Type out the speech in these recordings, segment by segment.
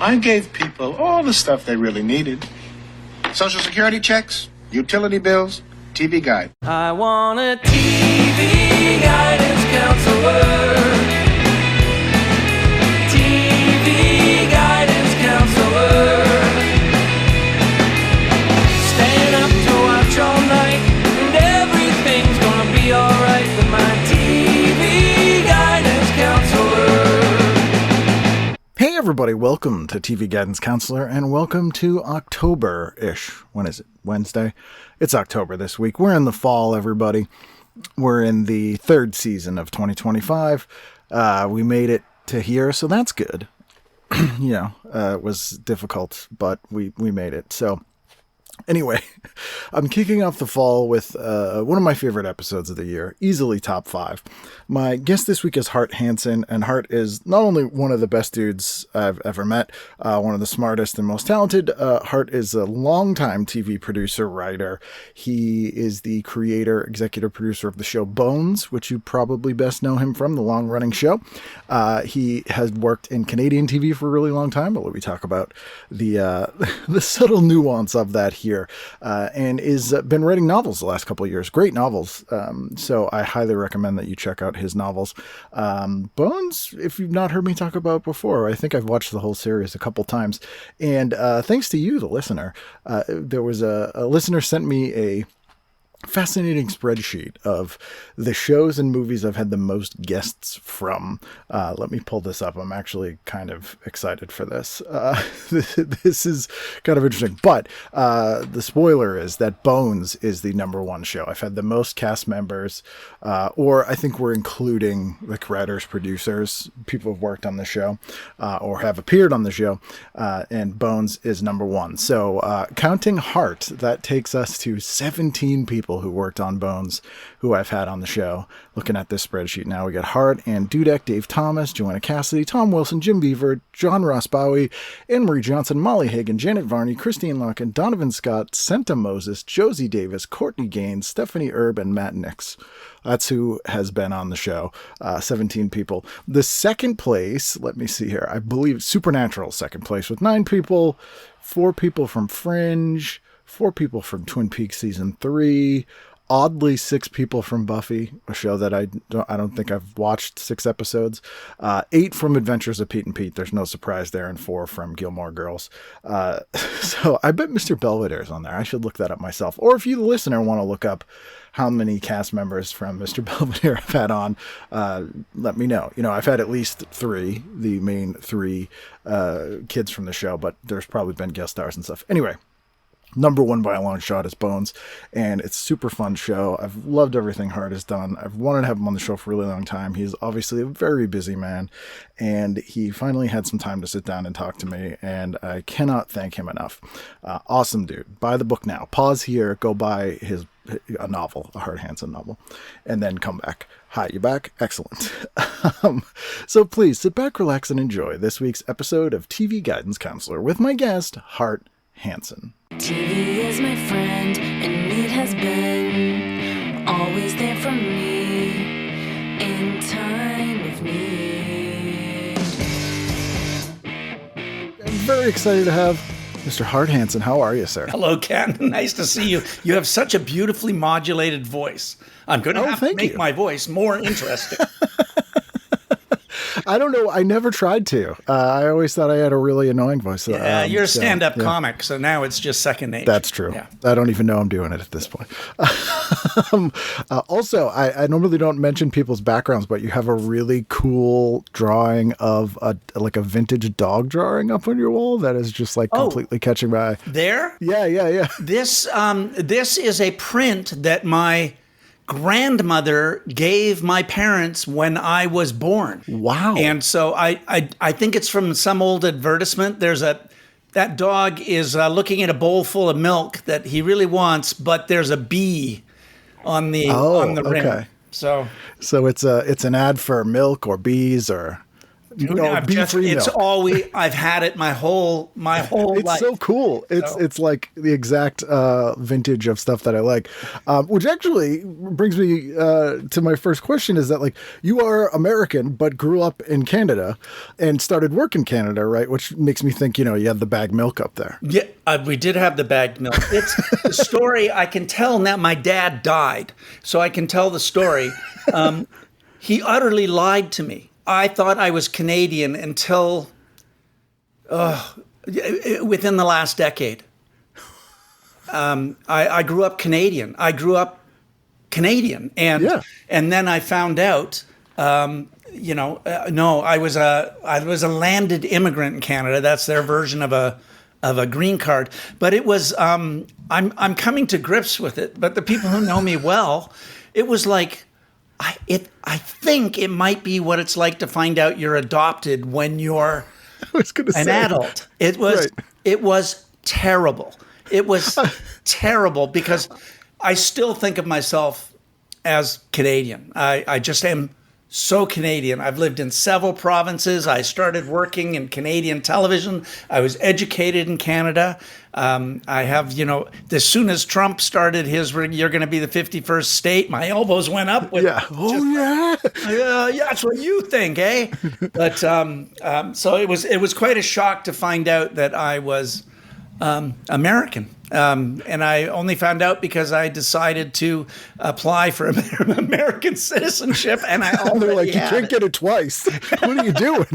I gave people all the stuff they really needed. Social Security checks, utility bills, TV guide. I want a TV guidance counselor. TV guidance counselor. Staying up to watch all night, and everything's gonna be alright with my TV guidance counselor. Hey everybody, welcome to TV Guidance Counselor, and welcome to October-ish. When is it? Wednesday? It's October this week. We're in the fall, everybody. We're in the third season of 2025. We made it to here, so that's good. It was difficult, but we made it. So anyway, I'm kicking off the fall with one of my favorite episodes of the year, easily top 5. My guest this week is Hart Hanson, and Hart is not only one of the best dudes I've ever met, one of the smartest and most talented. Hart is a longtime TV producer, writer. He is the creator, executive producer of the show Bones, which you probably best know him from, the long-running show. He has worked in Canadian TV for a really long time, but we talk about the subtle nuance of that here. And is been writing novels the last couple of years, great novels. So I highly recommend that you check out his novels. Bones, if you've not heard me talk about before, I think I've watched the whole series a couple times. And thanks to you, the listener, there was a listener sent me a fascinating spreadsheet of the shows and movies I've had the most guests from. Let me pull this up. I'm actually kind of excited for this. This is kind of interesting, but the spoiler is that Bones is the number one show. I've had the most cast members, or I think we're including like writers, producers, people who've worked on the show, or have appeared on the show, and Bones is number one. So counting Hart, that takes us to 17 people who worked on Bones, who I've had on the show. Looking at this spreadsheet now, we got Hart and Dudek, Dave Thomas, Joanna Cassidy, Tom Wilson, Jim Beaver, John Ross Bowie, Anne-Marie Johnson, Molly Hagan, Janet Varney, Christine Larkin, Donovan Scott, Senta Moses, Josie Davis, Courtney Gaines, Stephanie Erb, and Matt Nix. That's who has been on the show. 17 people. The second place, let me see here, I believe Supernatural second place with 9 people, 4 people from Fringe, 4 people from Twin Peaks season 3, oddly 6 people from Buffy, a show that I don't think I've watched 6 episodes, 8 from Adventures of Pete and Pete, there's no surprise there, and 4 from Gilmore Girls. So I bet Mr. Belvedere's on there. I should look that up myself. Or if you, the listener, want to look up how many cast members from Mr. Belvedere I've had on, let me know. I've had at least 3, the main 3 kids from the show, but there's probably been guest stars and stuff. Anyway, number one by a long shot is Bones, and it's a super fun show. I've loved everything Hart has done. I've wanted to have him on the show for a really long time. He's obviously a very busy man, and he finally had some time to sit down and talk to me, and I cannot thank him enough. Awesome dude. Buy the book now. Pause here, go buy a novel, a Hart Hanson novel, and then come back. Hi, you back? Excellent. So please sit back, relax, and enjoy this week's episode of TV Guidance Counselor with my guest, Hart Hanson. TV is my friend, and it has been always there for me in time of need. I'm very excited to have Mr. Hart Hanson. How are you, sir? Hello, Ken. Nice to see you. You have such a beautifully modulated voice. I'm going to have to make my voice more interesting. I don't know. I never tried to. I always thought I had a really annoying voice. Yeah, you're a stand-up comic, so now it's just second nature. That's true. Yeah. I don't even know I'm doing it at this point. Also, I normally don't mention people's backgrounds, but you have a really cool drawing of a vintage dog drawing up on your wall that is just completely catching my eye. There? Yeah. This is a print that my grandmother gave my parents when I was born. Wow. And so I think it's from some old advertisement. That dog is looking at a bowl full of milk that he really wants, but there's a bee on the rim. Okay. So it's an ad for milk or bees or No, I've bee-free it's milk. always, I've had it my whole It's life. so cool. It's like the exact vintage of stuff that I like, which actually brings me to my first question: is that like you are American but grew up in Canada and started work in Canada, right? Which makes me think you had the bag milk up there. Yeah, we did have the bagged milk. It's the story I can tell now. My dad died, so I can tell the story. He utterly lied to me. I thought I was Canadian until within the last decade. I grew up Canadian. And then I found out. No, I was a landed immigrant in Canada. That's their version of a green card. But it was I'm coming to grips with it. But the people who know me well, it was like. I think it might be what it's like to find out you're adopted when you're an adult. It was terrible. It was terrible because I still think of myself as Canadian. I just am so Canadian. I've lived in several provinces. I started working in Canadian television. I was educated in Canada. I have, as soon as Trump started his, you're going to be the 51st state, my elbows went up. Yeah. Yeah, that's what you think, eh? But so it was quite a shock to find out that I was American. And I only found out because I decided to apply for American citizenship, and I already They're like, you had can't it. get it twice. What are you doing?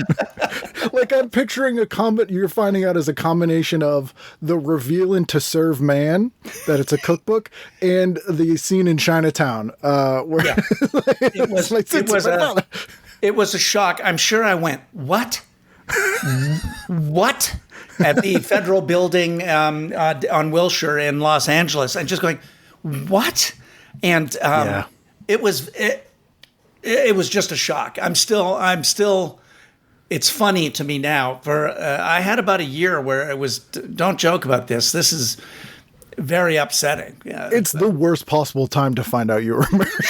Like, I'm picturing you're finding out as a combination of the reveal in To Serve Man, that it's a cookbook, and the scene in Chinatown, where It was a shock. I'm sure I went, what? What? At the federal building on Wilshire in Los Angeles, and just going, what? And it was just a shock. I'm still. It's funny to me now. I had about a year where it was. Don't joke about this. This is very upsetting. Yeah, it's the worst possible time to find out you were American.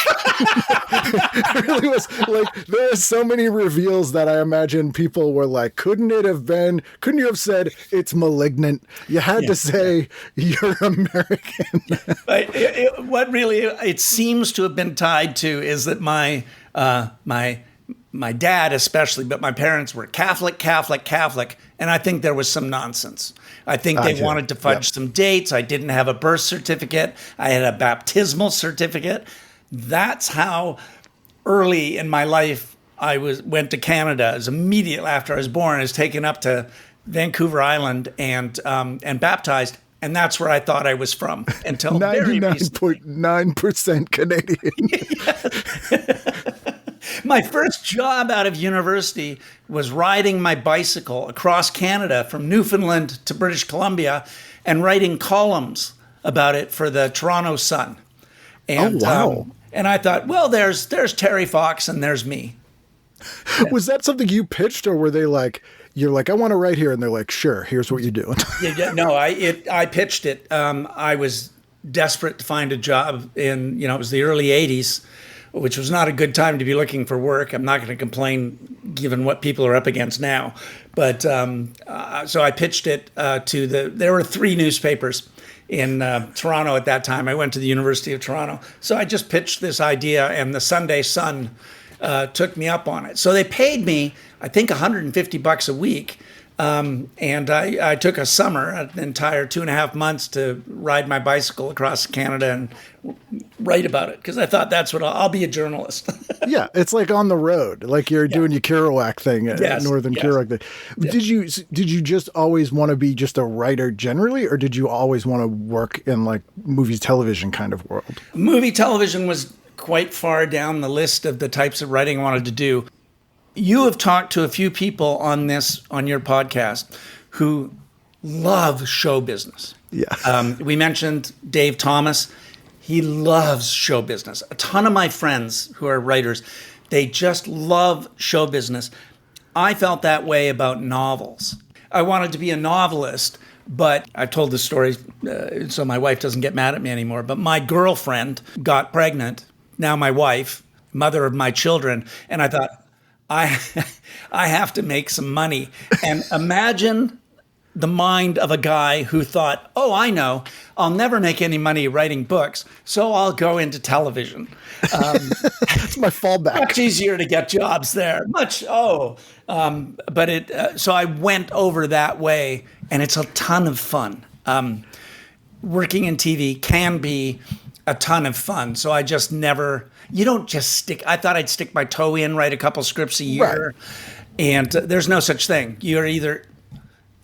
It really was. Like, there are so many reveals that I imagine people were like, couldn't you have said it's Malignant? You had to say you're American. What really it seems to have been tied to is that my dad especially, but my parents were Catholic, and I think there was some nonsense. I think they wanted to fudge some dates. I didn't have a birth certificate. I had a baptismal certificate. That's how early in my life I went to Canada. As immediately after I was born, I was taken up to Vancouver Island and baptized. And that's where I thought I was from until very recently. 99.9% Canadian. My first job out of university was riding my bicycle across Canada from Newfoundland to British Columbia and writing columns about it for the Toronto Sun. And, wow. And I thought, well, there's Terry Fox and there's me. Was that something you pitched, or were they like, you're like, I want to write here, and they're like, sure, here's what you're doing? No, I pitched it. I was desperate to find a job in, it was the early 80s, which was not a good time to be looking for work. I'm not going to complain given what people are up against now. But so I pitched it there were 3 newspapers in Toronto at that time. I went to the University of Toronto. So I just pitched this idea, and the Sunday Sun took me up on it. So they paid me, I think, $150 a week. And I took a summer, an entire 2.5 months, to ride my bicycle across Canada and write about it, because I thought that's what I'll be a journalist. Yeah, it's like on the road, like you're doing your Kerouac thing, Northern Kerouac thing. Yes. Did you just always want to be just a writer generally, or did you always want to work in like movie television kind of world? Movie television was quite far down the list of the types of writing I wanted to do. You have talked to a few people on your podcast who love show business. Yeah. We mentioned Dave Thomas. He loves show business. A ton of my friends who are writers, they just love show business. I felt that way about novels. I wanted to be a novelist, but I've told this story so my wife doesn't get mad at me anymore. But my girlfriend got pregnant, now my wife, mother of my children, and I thought, I I have to make some money. And imagine the mind of a guy who thought, oh, I know, I'll never make any money writing books, so I'll go into television. That's my fallback. Much easier to get jobs there. So I went over that way, and it's a ton of fun. Working in TV can be a ton of fun. So I just never, you don't just stick, I thought I'd stick my toe in, write a couple scripts a year, and there's no such thing. You're either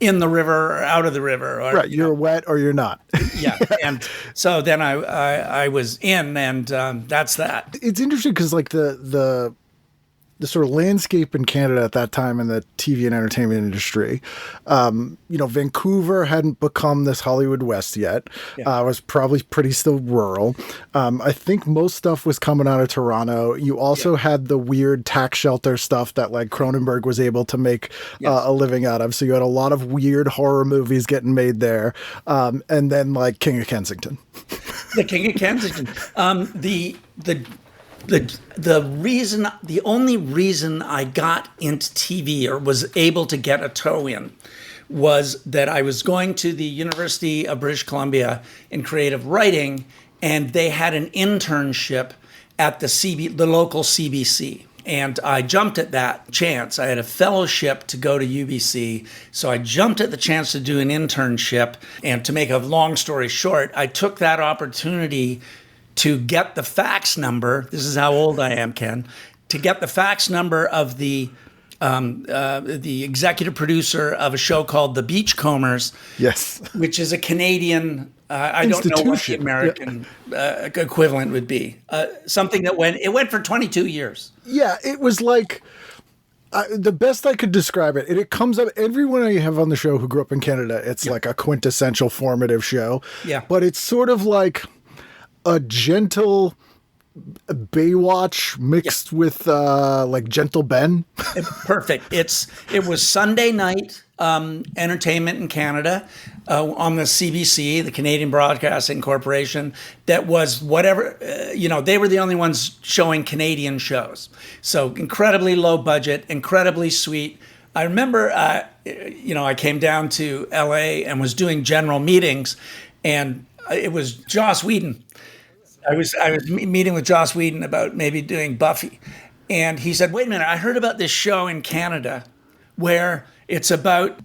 in the river or out of the river. Or, Right, you're wet or you're not. Yeah, and so then I was in, and that's that. It's interesting because like the sort of landscape in Canada at that time in the TV and entertainment industry, Vancouver hadn't become this Hollywood West yet. It was probably pretty still rural. I think most stuff was coming out of Toronto. You also had the weird tax shelter stuff that like Cronenberg was able to make a living out of. So you had a lot of weird horror movies getting made there. And then like King of Kensington. The King of Kensington. The only reason I got into TV or was able to get a toe in was that I was going to the University of British Columbia in creative writing, and they had an internship at the local CBC. And I jumped at that chance. I had a fellowship to go to UBC, so I jumped at the chance to do an internship. And to make a long story short, I took that opportunity to get the fax number. This is how old I am, Ken. To get the fax number of the executive producer of a show called The Beachcombers. Yes, which is a Canadian. I don't know what the American equivalent would be. Something that went for 22 years. Yeah, it was like. The best I could describe it, it comes up, everyone I have on the show who grew up in Canada, it's like a quintessential formative show. Yeah. But it's sort of like a gentle Baywatch mixed with like Gentle Ben. Perfect. It was Sunday night entertainment in Canada on the CBC, the Canadian Broadcasting Corporation. That was whatever, they were the only ones showing Canadian shows. So incredibly low budget, incredibly sweet. I remember, I came down to LA and was doing general meetings, and it was Joss Whedon. I was meeting with Joss Whedon about maybe doing Buffy. And he said, wait a minute, I heard about this show in Canada where it's about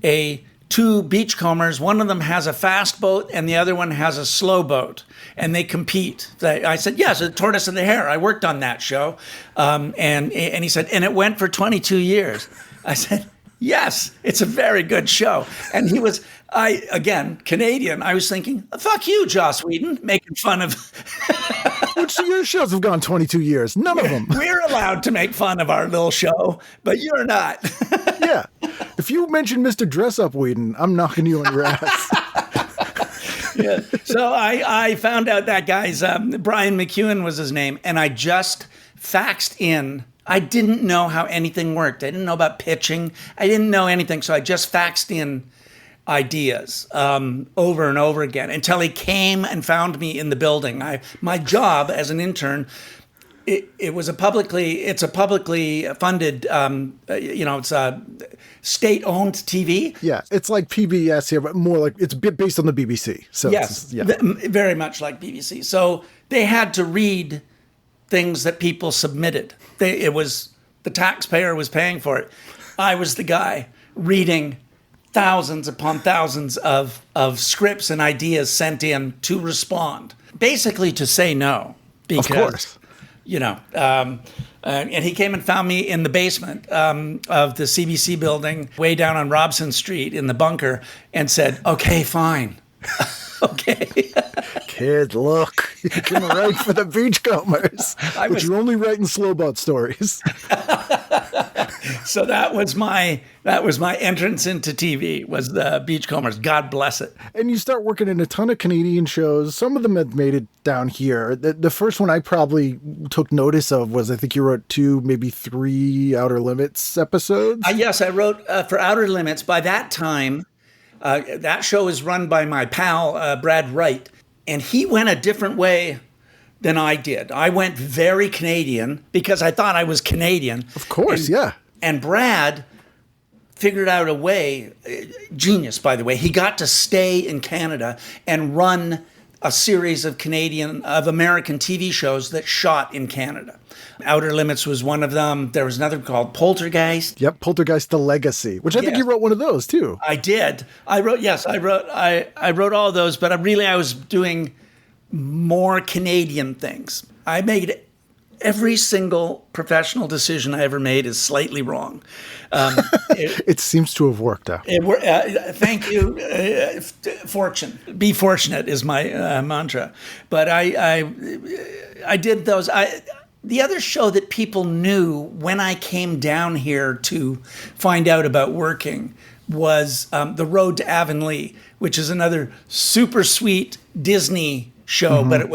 two beachcombers. One of them has a fast boat and the other one has a slow boat, and they compete. I said, yes, The Tortoise and the Hare. I worked on that show. And he said, and it went for 22 years. I said, yes, it's a very good show. And he was, Canadian, I was thinking, fuck you, Joss Whedon, making fun of... Which your shows have gone 22 years. None of them. We're allowed to make fun of our little show, but you're not. Yeah. If you mention Mr. Dress Up Whedon, I'm knocking you on your ass. Yeah. So I found out that guy's, Brian McEwen was his name, and I just faxed in. I didn't know how anything worked. I didn't know about pitching. I didn't know anything. So I just faxed in ideas over and over again until he came and found me in the building. My job as an intern, it's a publicly funded, it's a state-owned TV. Yeah, it's like PBS here, but more like it's based on the BBC. So yes, very much like BBC. So they had to read things that people submitted. The taxpayer was paying for it. I was the guy reading thousands upon thousands of scripts and ideas sent in to respond, basically to say no. Because, of course. And he came and found me in the basement of the CBC building, way down on Robson Street in the bunker, and said, okay, fine. Okay. Kid, look, you can write for the Beachcombers, but you're only writing slow boat stories. So that was my entrance into TV, was the Beachcombers. God bless it. And you start working in a ton of Canadian shows. Some of them have made it down here. The first one I probably took notice of was, I think you wrote 2, maybe 3 Outer Limits episodes. Yes, I wrote for Outer Limits. By that time, that show was run by my pal, Brad Wright, and he went a different way than I did. I went very Canadian because I thought I was Canadian. Of course, yeah. And Brad figured out a way, genius, by the way. He got to stay in Canada and run a series of American TV shows that shot in Canada. Outer Limits was one of them. There was another called Poltergeist. Yep, Poltergeist: The Legacy, which I think you wrote one of those too. I did. I wrote all those, but I was doing more Canadian things. I made every single professional decision I ever made is slightly wrong. It seems to have worked out. Thank you. Fortune. Be fortunate is my mantra. But I did those. The other show that people knew when I came down here to find out about working was The Road to Avonlea, which is another super sweet Disney show, but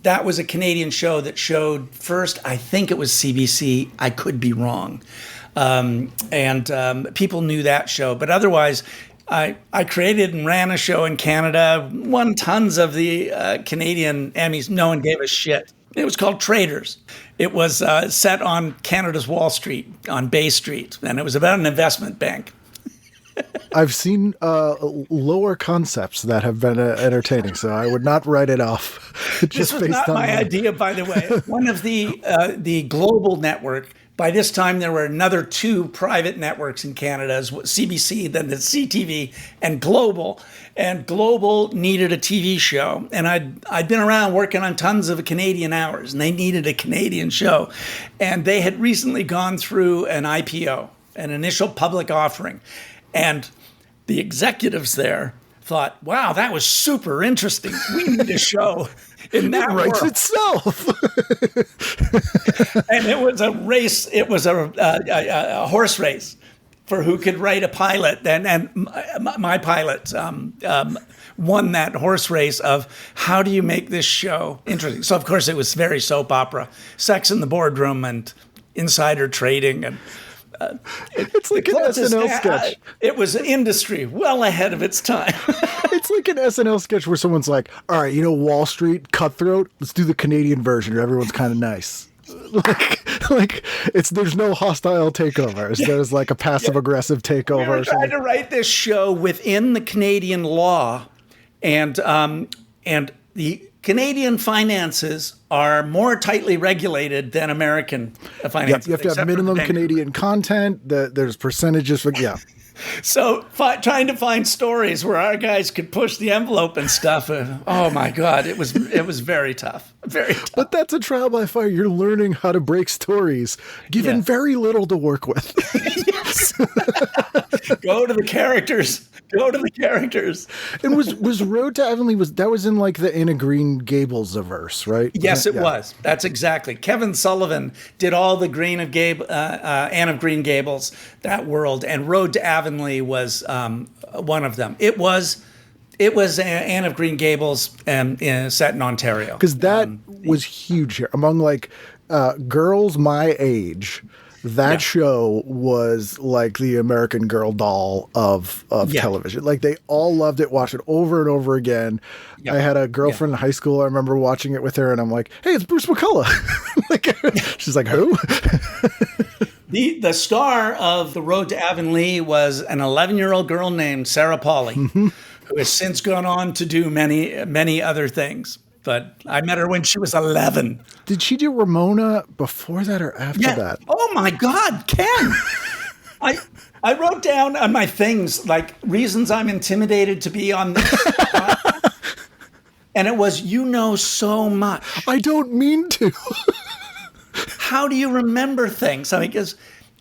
that was a Canadian show that showed first, I think it was CBC. I could be wrong. And people knew that show. But otherwise, I created and ran a show in Canada, won tons of the Canadian Emmys. No one gave a shit. It was called Traders. It was set on Canada's Wall Street, on Bay Street, and it was about an investment bank. I've seen lower concepts that have been entertaining, so I would not write it off. This was not my idea, by the way. One of the global network. By this time, there were another 2 private networks in Canada, CBC, then the CTV, and Global. And Global needed a TV show. And I'd been around working on tons of Canadian hours, and they needed a Canadian show. And they had recently gone through an IPO, an initial public offering. And the executives there thought, wow, that was super interesting. We need a show in that it writes world. itself. And it was a race. It was a horse race for who could write a pilot. And my pilot won that horse race of how do you make this show interesting? So, of course, it was very soap opera, sex in the boardroom and insider trading. And it's like an SNL sketch. It was an industry well ahead of its time. It's like an SNL sketch where someone's like, all right, Wall Street, cutthroat, let's do the Canadian version where everyone's kind of nice. There's no hostile takeovers. There's like a passive aggressive takeover. We were trying to write this show within the Canadian law, and the Canadian finances are more tightly regulated than American finances. You have to have minimum Canadian content. There's percentages for So trying to find stories where our guys could push the envelope and stuff. Oh my God, it was very tough. Very tough. But that's a trial by fire. You're learning how to break stories, given very little to work with. Yes. Go to the characters. And was Road to Avonlea that was in like the Anna Green Gables averse, right? Yes, it was. That's exactly. Kevin Sullivan did all the Anne of Green Gables, that world, and Road to Avonlea was one of them. It was Anne of Green Gables set in Ontario. Because that was huge here among like girls my age. That show was like the American Girl doll of television. Like they all loved it, watched it over and over again. I had a girlfriend in high school. I remember watching it with her, and I'm like, "Hey, it's Bruce McCullough." She's like, "Who?" The star of The Road to Avonlea was an 11-year-old girl named Sarah Polley, who has since gone on to do many, many other things. But I met her when she was 11. Did she do Ramona before that or after that? Oh my God, Ken! I wrote down on my things like reasons I'm intimidated to be on this. And it was, so much. I don't mean to. How do you remember things? I mean, because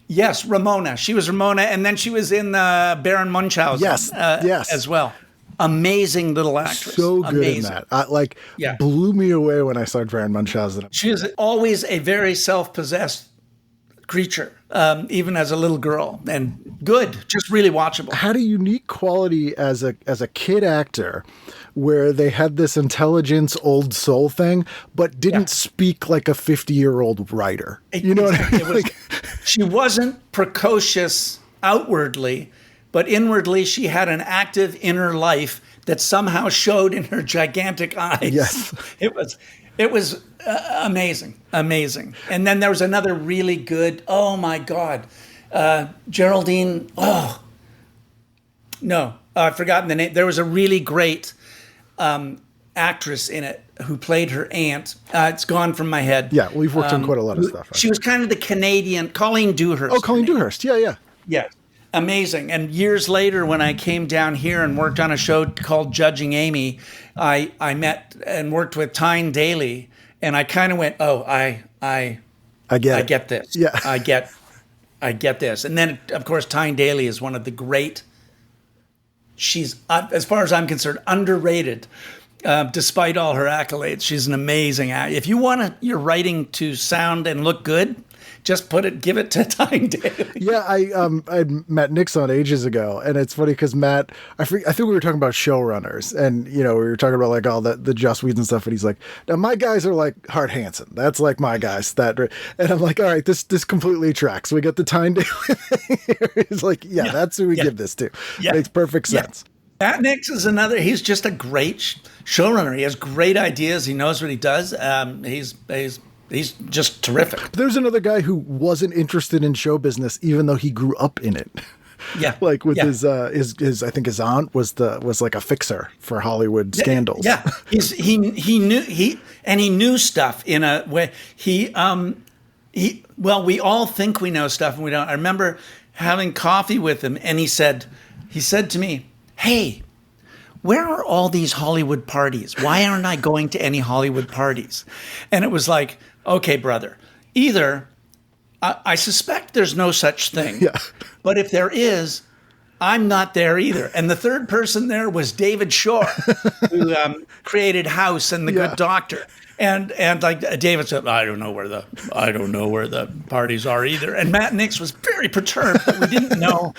yes, Ramona. She was Ramona, and then she was in Baron Munchausen. Yes, as well. Amazing little actress. So good in that. Blew me away when I saw Baron Munchausen. She is always a very self-possessed creature, even as a little girl, and good, just really watchable. Had a unique quality as a kid actor, where they had this intelligence, old soul thing, but didn't speak like a 50-year-old writer. You know what I mean? She wasn't precocious outwardly, but inwardly she had an active inner life that somehow showed in her gigantic eyes. Yes. It was amazing. And then there was another really good, oh my God, Geraldine. Oh, no, I've forgotten the name. There was a really great actress in it who played her aunt. It's gone from my head. Yeah, we've worked on quite a lot of stuff. Right? She was kind of the Canadian Colleen Dewhurst. Oh, Colleen Dewhurst. Yeah, yeah. Yeah. Amazing. And years later, when I came down here and worked on a show called Judging Amy, I met and worked with Tyne Daly, and I kind of went, oh, I get this. Yeah. I get this. And then, of course, Tyne Daly is one of the great. She's, as far as I'm concerned, underrated. Despite all her accolades, she's an amazing actor. If you want your writing to sound and look good, just give it to Tyne Daly. Yeah, I met Nix on ages ago, and it's funny because Matt, I think we were talking about showrunners, and we were talking about like all the Joss Whedon stuff, and he's like, now my guys are like Hart Hanson. That's like my guys. And I'm like, all right, this completely tracks. We got the Tyne Daly thing here. He's like, yeah, that's who we give this to. Yeah. Makes perfect sense. Matt Nix is another. He's just a great showrunner. He has great ideas. He knows what he does. He's just terrific. There's another guy who wasn't interested in show business, even though he grew up in it. Yeah, like with his I think his aunt was like a fixer for Hollywood scandals. Yeah, he knew stuff in a way. We all think we know stuff and we don't. I remember having coffee with him, and he said to me, "Hey, where are all these Hollywood parties? Why aren't I going to any Hollywood parties?" And it was like, okay, brother, either I suspect there's no such thing, but if there is, I'm not there either. And the third person there was David Shore, who created House and The Good Doctor. And like David said, I don't know where the parties are either. And Matt Nix was very perturbed that we didn't know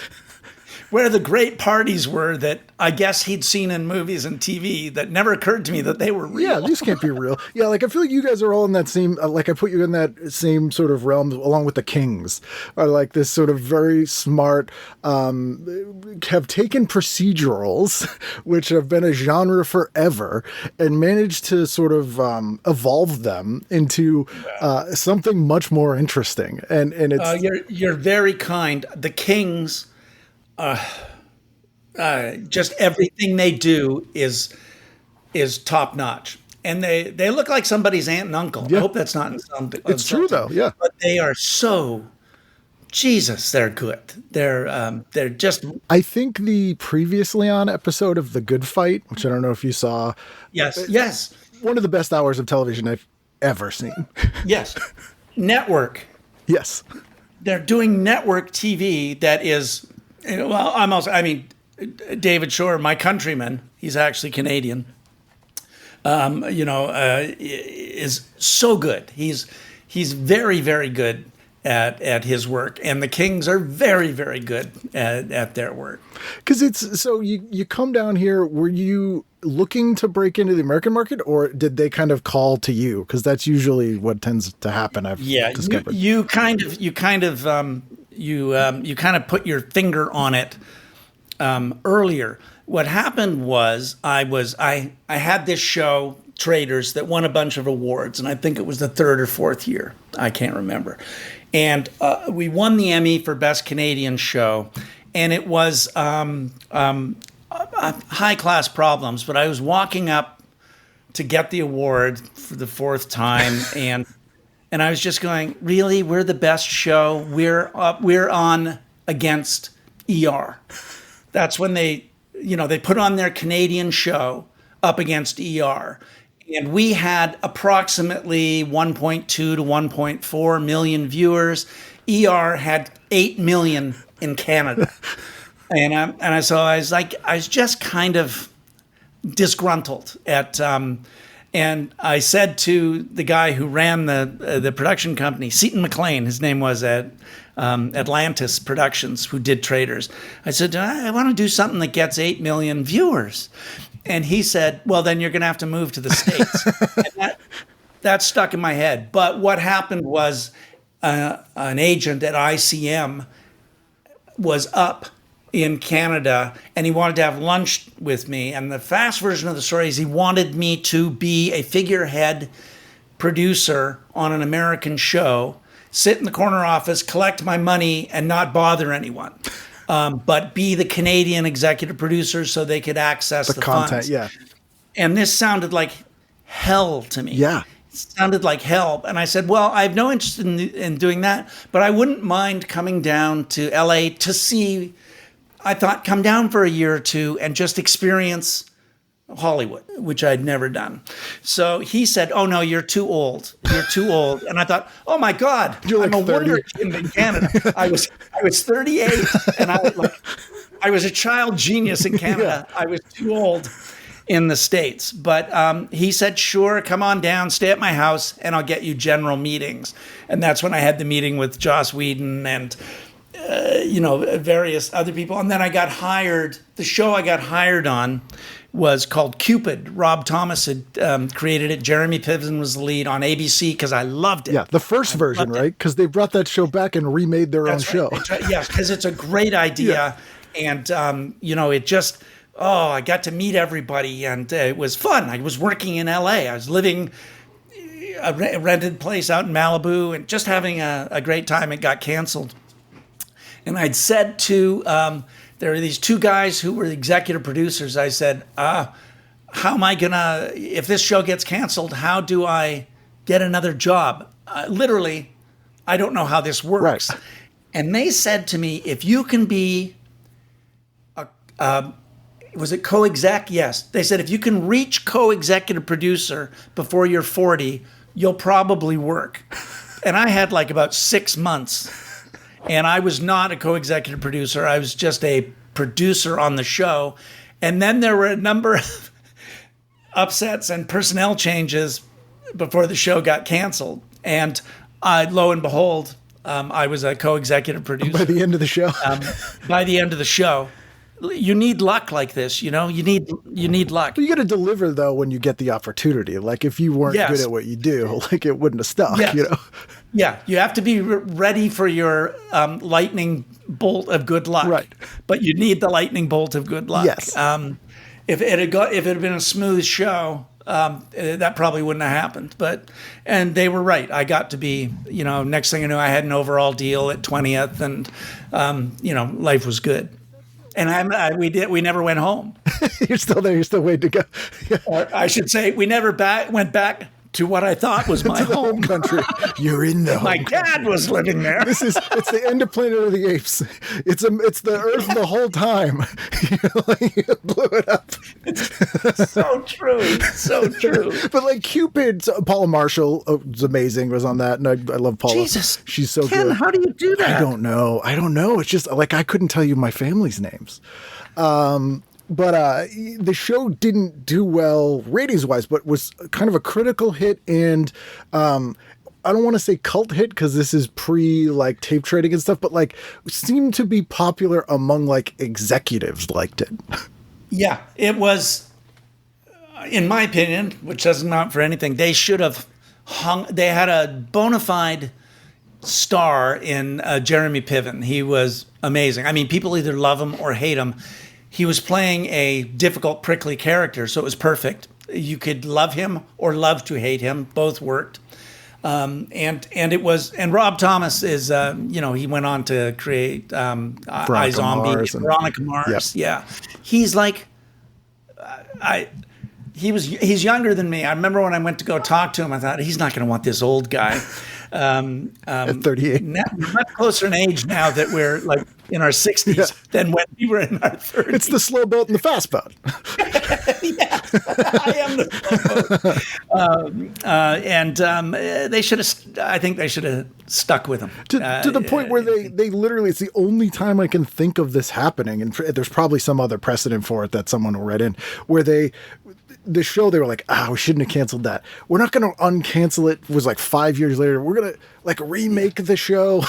where the great parties were that I guess he'd seen in movies and TV that never occurred to me that they were real. Yeah, these can't be real. Yeah, like I feel like you guys are all in that same, like I put you in that same sort of realm along with the Kings, are like this sort of very smart, have taken procedurals, which have been a genre forever, and managed to sort of evolve them into something much more interesting. And it's you're very kind. The Kings. Just everything they do is top notch, and they look like somebody's aunt and uncle. Yeah. I hope that's not insulting. It's true though, yeah. But they are so, Jesus, they're good. They're just. I think the previously on episode of The Good Fight, which I don't know if you saw. Yes. One of the best hours of television I've ever seen. Yes, network. Yes, they're doing network TV that is. Well, David Shore, my countryman, he's actually Canadian, is so good. He's very, very good at his work, and the Kings are very, very good at their work. Because it's, so you come down here, were you looking to break into the American market, or did they kind of call to you? Because that's usually what tends to happen, I've discovered. You kind of put your finger on it earlier. What happened was I had this show, Traders, that won a bunch of awards, and I think it was the third or fourth year. I can't remember. And we won the Emmy for Best Canadian Show, and it was high-class problems, but I was walking up to get the award for the fourth time, and I was just going, really? We're the best show. We're on against ER. That's when they put on their Canadian show up against ER. And we had approximately 1.2 to 1.4 million viewers. ER had 8 million in Canada. So I was just kind of disgruntled at, and I said to the guy who ran the production company, Seton McLean, his name was at Atlantis Productions, who did Traders. I said, I want to do something that gets 8 million viewers. And he said, well, then you're going to have to move to the States. And that stuck in my head. But what happened was an agent at ICM was up in Canada, and he wanted to have lunch with me. And the fast version of the story is he wanted me to be a figurehead producer on an American show sit in the corner office, collect my money, and not bother anyone. But be the Canadian executive producer so they could access the content, funds. yeah. And this sounded like hell to me. Yeah. It sounded like hell. And I said, well, I have no interest in doing that, but I wouldn't mind coming down to LA to see, I thought, come down for a year or two and just experience Hollywood, which I'd never done. So he said, oh no, you're too old. You're too old. And I thought, oh my God, You're I'm like a 30. wonder kid in Canada. I was 38 and I was a child genius in Canada. I was too old in the States. But he said, sure, come on down, stay at my house, and I'll get you general meetings. And that's when I had the meeting with Joss Whedon and various other people. And then I got hired. The show I got hired on was called Cupid. Rob Thomas had created it. Jeremy Piven was the lead on ABC because I loved it. Yeah, the first version, right? Because they brought that show back and remade their own show. Yeah, because it's a great idea. Yeah. And, it just, I got to meet everybody and it was fun. I was working in LA. I was living a rented place out in Malibu and just having a great time. It got canceled. And I'd said to, there were these two guys who were the executive producers. I said, how am I gonna, if this show gets canceled, how do I get another job? Literally, I don't know how this works. Right. And they said to me, if you can be was it co-exec? Yes. They said, if you can reach co-executive producer before you're 40, you'll probably work. And I had like about 6 months. And I was not a co-executive producer. I was just a producer on the show. And then there were a number of upsets and personnel changes before the show got canceled. And lo and behold, I was a co-executive producer. By the end of the show? By the end of the show. You need luck like this, You need luck. You got to deliver, though, when you get the opportunity. Like, if you weren't good at what you do, like, it wouldn't have stuck, Yeah, you have to be ready for your lightning bolt of good luck. Right. But you need the lightning bolt of good luck. Yes. If it had been a smooth show, that probably wouldn't have happened. And they were right. I got to be, next thing I knew, I had an overall deal at 20th, and life was good. And we never went home. You're still there. You're still waiting to go. Or I should say, we never went back to what I thought was my home country. You're in the home My dad country. was living there. It's the end of Planet of the Apes. It's the Earth the whole time. You blew it up. So true. So true. But like Cupid, Paula Marshall was amazing. Was on that, and I love Paula. Jesus, she's so Ken, good. how do you do that? I don't know. It's just like I couldn't tell you my family's names. But the show didn't do well ratings-wise, but was kind of a critical hit and I don't want to say cult hit because this is pre like tape trading and stuff, but like seemed to be popular among like executives liked it. Yeah, it was, in my opinion, which doesn't amount for anything. They should have they had a bona fide star in Jeremy Piven. He was amazing. I mean, people either love him or hate him. He was playing a difficult, prickly character, so it was perfect. You could love him or love to hate him. Both worked. And Rob Thomas is, he went on to create iZombie, Veronica Mars. Yep. Yeah. He's like, he's younger than me. I remember when I went to go talk to him, I thought, he's not going to want this old guy. At 38. We're much closer in age now that we're like in our 60s than when we were in our 30s. It's the slow boat and the fast boat. I am the slow boat. They should have. I think they should have stuck with him to the point where they literally. It's the only time I can think of this happening, and there's probably some other precedent for it that someone will read in where the show, they were like, we shouldn't have canceled that. We're not going to uncancel it. It was like 5 years later. We're going to like remake the show.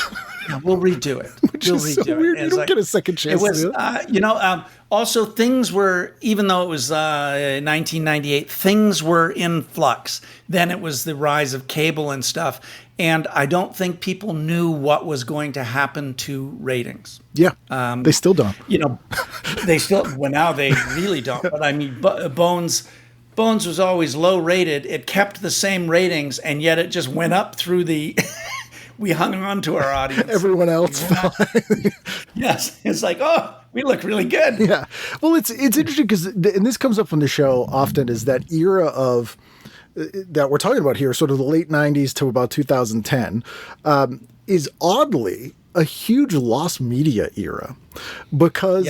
Yeah, we'll redo it. We'll redo so weird. You don't get a second chance. It was, also things were, even though it was 1998, things were in flux. Then it was the rise of cable and stuff. And I don't think people knew what was going to happen to ratings. Yeah, they still don't. Now they really don't. But I mean, Bones was always low rated. It kept the same ratings, and yet it just went up through the we hung on to our audience. Everyone else. Yes. It's like, oh, we look really good. Yeah. Well, it's interesting because, and this comes up on the show often, is that era of that we're talking about here, sort of the late 90s to about 2010, is oddly a huge lost media era because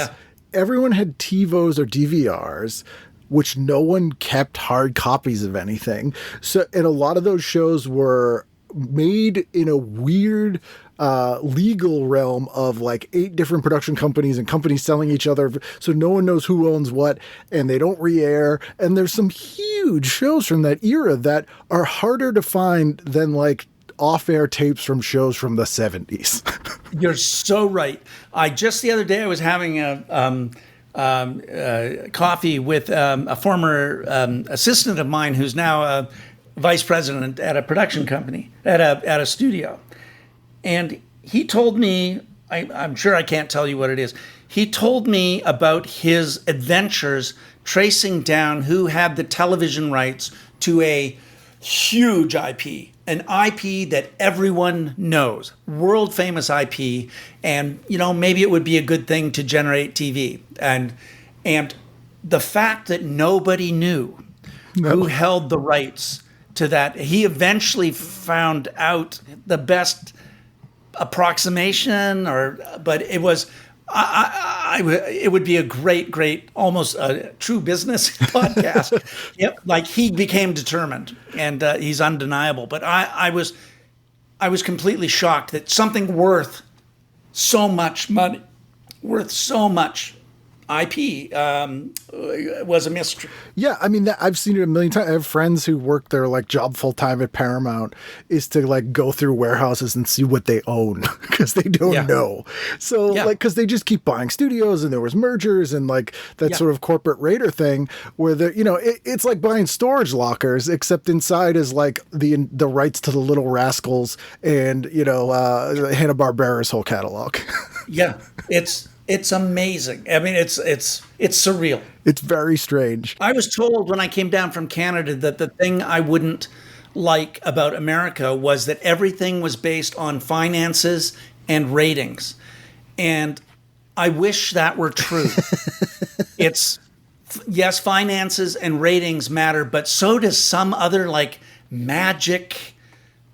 everyone had TiVos or DVRs, which no one kept hard copies of anything. So, and a lot of those shows were made in a weird legal realm of like 8 different production companies and companies selling each other. So no one knows who owns what, and they don't re-air. And there's some huge shows from that era that are harder to find than like off-air tapes from shows from the 70s. You're so right. Just the other day, I was having a coffee with a former assistant of mine who's now a vice president at a production company, at a studio. And he told me, I'm sure I can't tell you what it is. He told me about his adventures tracing down who had the television rights to a huge IP, an IP that everyone knows, world famous IP. And, you know, maybe it would be a good thing to generate TV. And the fact that nobody knew who held the rights to that, he eventually found out the best approximation, but it was, it would be a great, almost a true business podcast. Yep, like he became determined, and he's undeniable. But I was completely shocked that something worth so much money, worth so much IP was a mystery. Yeah, I mean, I've seen it a million times. I have friends who work their like job full time at Paramount is to like go through warehouses and see what they own because they don't know. So like, because they just keep buying studios, and there was mergers and like that sort of corporate raider thing where the, you know, it's like buying storage lockers, except inside is like the rights to the Little Rascals and, you know, Hanna-Barbera's whole catalog. Yeah, it's amazing. I mean, it's surreal. It's very strange. I was told when I came down from Canada that the thing I wouldn't like about America was that everything was based on finances and ratings. And I wish that were true. Yes, finances and ratings matter, but so does some other like magic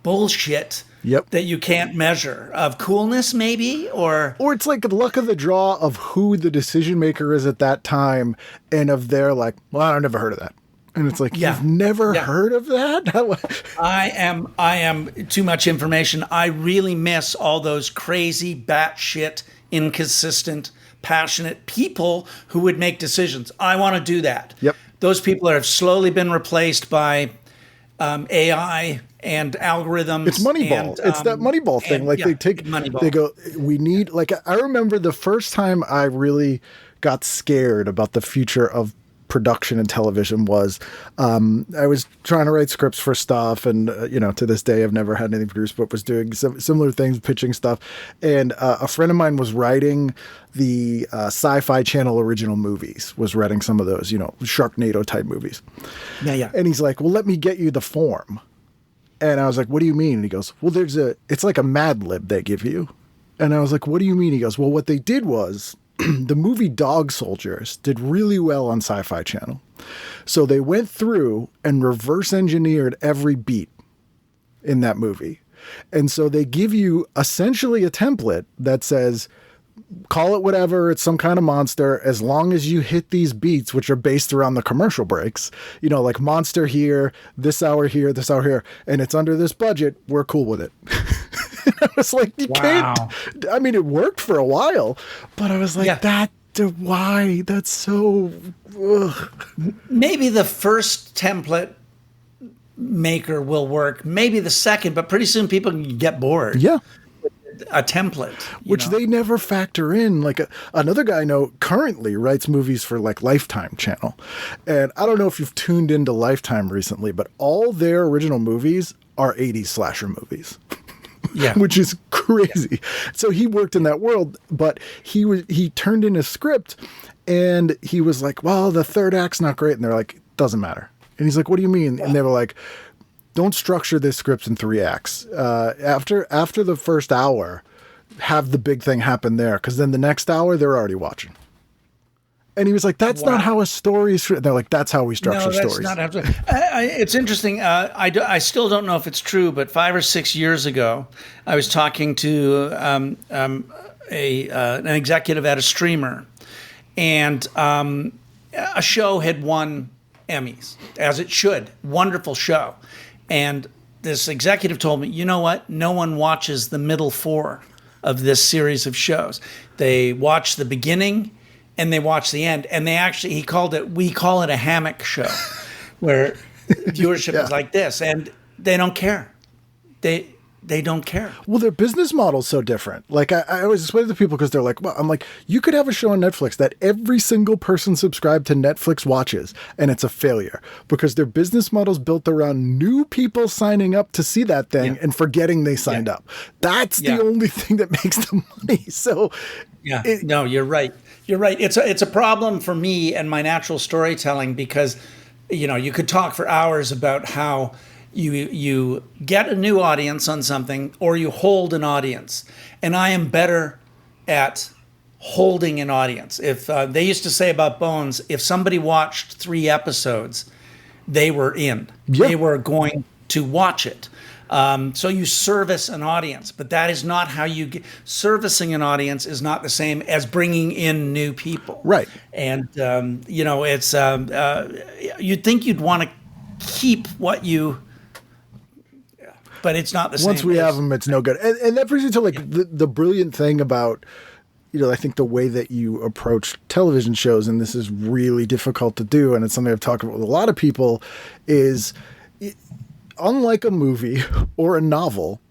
bullshit that you can't measure, of coolness maybe, or it's like the luck of the draw of who the decision maker is at that time, and of their like, well, I've never heard of that. And it's like, you've never heard of that? I am too much information. I really miss all those crazy, batshit, inconsistent, passionate people who would make decisions. I want to do that. Yep. Those people have slowly been replaced by AI and algorithms. It's Moneyball. It's that Moneyball thing. Like they take, Moneyball. They go, we need, like, I remember the first time I really got scared about the future of production and television was, I was trying to write scripts for stuff, and you know, to this day I've never had anything produced, but was doing some similar things, pitching stuff. And a friend of mine was writing the Sci-Fi Channel original movies, was writing some of those, you know, Sharknado type movies. Yeah. And he's like, well, let me get you the form. And I was like, what do you mean? And he goes, well, it's like a Mad Lib they give you. And I was like, what do you mean? He goes, well, what they did was the movie Dog Soldiers did really well on Sci-Fi Channel. So they went through and reverse engineered every beat in that movie. And so they give you essentially a template that says, call it whatever, it's some kind of monster, as long as you hit these beats, which are based around the commercial breaks, you know, like monster here, this hour here, and it's under this budget, we're cool with it. I was like, you can't. I mean, it worked for a while, but I was like, why? That's so. Ugh. Maybe the first template maker will work. Maybe the second, but pretty soon people can get bored. Yeah. A template, which they never factor in. Like another guy I know currently writes movies for like Lifetime Channel, and I don't know if you've tuned into Lifetime recently, but all their original movies are 80s slasher movies. Yeah, which is crazy. Yeah. So he worked in that world, but he turned in a script, and he was like, "Well, the third act's not great," and they're like, "Doesn't matter." And he's like, "What do you mean?" And they were like, don't structure this script in 3 acts. After the first hour, have the big thing happen there, because then the next hour they're already watching. And he was like, that's not how a story is. They're like, that's how we structure stories. Not how it's interesting. I still don't know if it's true, but 5 or 6 years ago, I was talking to an executive at a streamer, and a show had won Emmys, as it should. Wonderful show. And this executive told me, you know what? No one watches the middle 4 of this series of shows. They watch the beginning and they watch the end. And we call it a hammock show, where viewership is like this, and they don't care. They don't care. Well, their business model's so different. Like, I always explain to people, because they're like, well, I'm like, you could have a show on Netflix that every single person subscribed to Netflix watches, and it's a failure, because their business model's built around new people signing up to see that thing and forgetting they signed up. That's the only thing that makes them money. So, no, you're right. You're right. It's a problem for me and my natural storytelling, because, you could talk for hours about how you get a new audience on something, or you hold an audience. And I am better at holding an audience. If they used to say about Bones, if somebody watched 3 episodes, they were in. They were going to watch it. So you service an audience, but that is not how you get. Servicing an audience is not the same as bringing in new people. Right. And, it's, you'd think you'd want to keep what you, but it's not the same. Once we have them, it's no good. And that brings me to the brilliant thing about, I think the way that you approach television shows, and this is really difficult to do, and it's something I've talked about with a lot of people, is unlike a movie or a novel,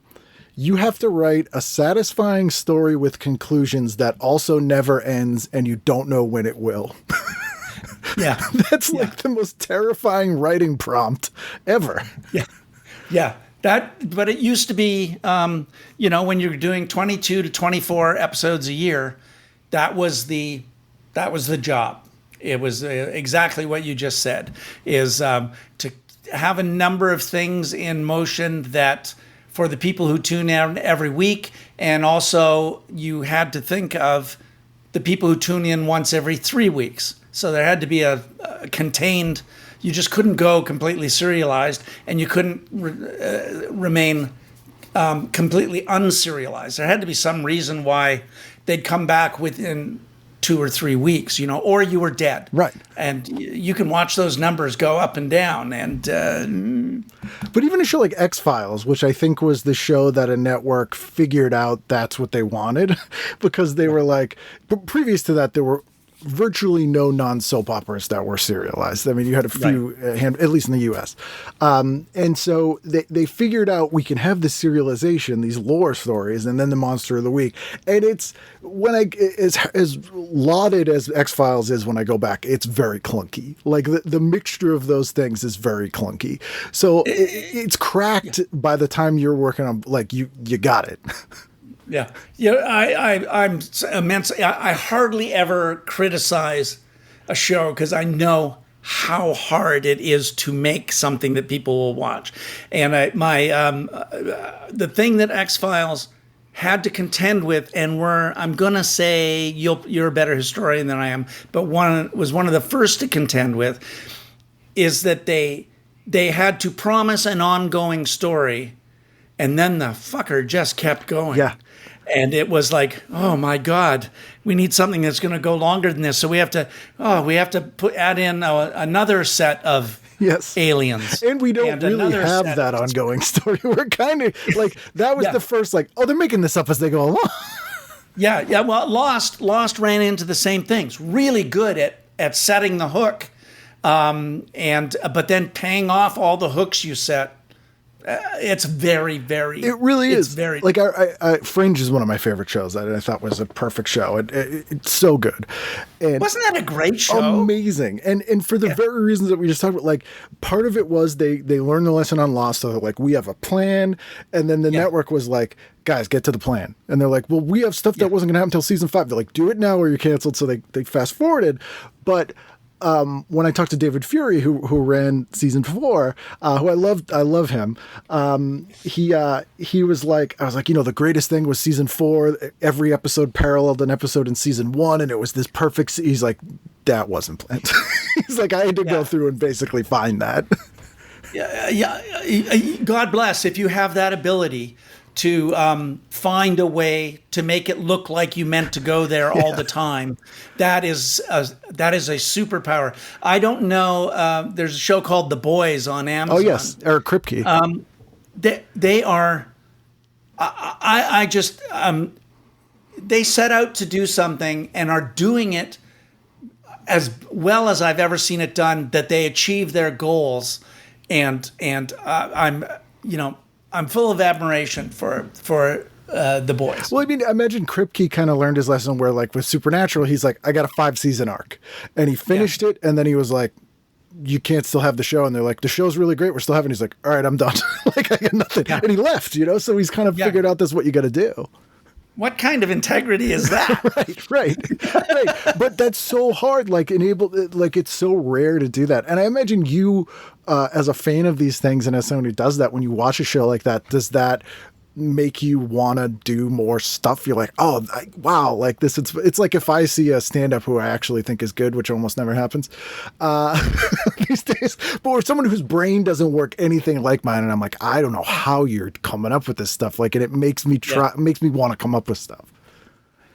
you have to write a satisfying story with conclusions that also never ends, and you don't know when it will. Yeah. That's like the most terrifying writing prompt ever. Yeah. Yeah. But it used to be, when you're doing 22 to 24 episodes a year, that was the job. It was exactly what you just said, is to have a number of things in motion that for the people who tune in every week, and also you had to think of the people who tune in once every 3 weeks. So there had to be a contained. You just couldn't go completely serialized, and you couldn't remain completely unserialized. There had to be some reason why they'd come back within 2 or 3 weeks, or you were dead. Right. And you can watch those numbers go up and down. And but even a show like X-Files, which I think was the show that a network figured out that's what they wanted, because they were like, but previous to that, there were virtually no non-soap operas that were serialized. I mean, you had a few, at least in the U.S. And so they figured out we can have this serialization, these lore stories, and then the monster of the week. And it's, as lauded as X-Files is, when I go back, it's very clunky. Like the mixture of those things is very clunky. So it's cracked by the time you're working on, like, you got it. Yeah, I'm immense. I hardly ever criticize a show, because I know how hard it is to make something that people will watch. And the thing that X-Files had to contend with, and I'm gonna say you're a better historian than I am, but was one of the first to contend with, is that they had to promise an ongoing story, and then the fucker just kept going. Yeah. And it was like, oh my God, we need something that's going to go longer than this. So we have to add in another set of aliens. And we don't really have that ongoing story. We're kind of like, that was the first, like, oh, they're making this up as they go along. Yeah. Well, Lost ran into the same things. Really good at setting the hook, but then paying off all the hooks you set. It's very, very. It really is. Very like Fringe is one of my favorite shows. That I thought was a perfect show. It's so good. And wasn't that a great show? Amazing. And for the very reasons that we just talked about, like, part of it was they learned the lesson on Lost. So they're like, we have a plan, and then the network was like, guys, get to the plan. And they're like, well, we have stuff that wasn't going to happen until season 5. They're like, do it now or you're canceled. So they fast forwarded, but when I talked to David Fury, who ran season 4, who I love him. He was like, I was like, the greatest thing was season 4. Every episode paralleled an episode in season 1, and it was this perfect. He's like, that wasn't planned. He's like, I had to go through and basically find that. God bless if you have that ability to find a way to make it look like you meant to go there all the time. That is a superpower. I don't know. There's a show called The Boys on Amazon. Oh yes, Eric Kripke. They are. I just they set out to do something and are doing it as well as I've ever seen it done. That they achieve their goals, and I'm full of admiration for The Boys. Well, I mean, I imagine Kripke kind of learned his lesson where, like, with Supernatural, he's like, I got a 5-season arc. And he finished it, and then he was like, you can't still have the show. And they're like, the show's really great. We're still having it. He's like, all right, I'm done. Like, I got nothing. Yeah. And he left, so he's kind of figured out this is what you got to do. What kind of integrity is that? right. But that's so hard. Like, it's so rare to do that. And I imagine you, as a fan of these things and as someone who does that, when you watch a show like that, does that make you want to do more stuff? You're like, oh, wow, like this. It's like if I see a stand-up who I actually think is good, which almost never happens these days, but with someone whose brain doesn't work anything like mine, and I'm like, I don't know how you're coming up with this stuff. Like, and it makes me makes me want to come up with stuff.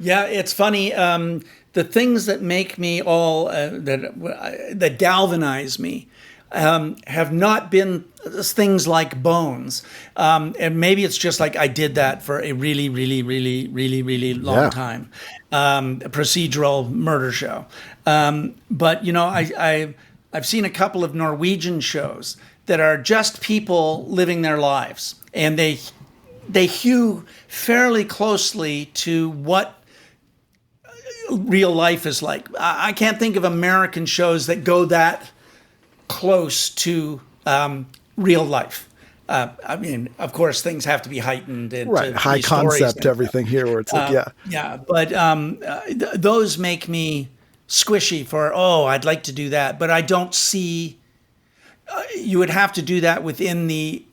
Yeah, it's funny. The things that make me that galvanize me have not been things like Bones. And maybe it's just like I did that for a really, really, really, really, really long time. A procedural murder show. But, I've seen a couple of Norwegian shows that are just people living their lives. And they hew fairly closely to what real life is like. I can't think of American shows that go that close to real life. I mean, of course, things have to be heightened. Right, high concept, everything here, where it's like, but those make me squishy for, I'd like to do that. But I don't see, you would have to do that within the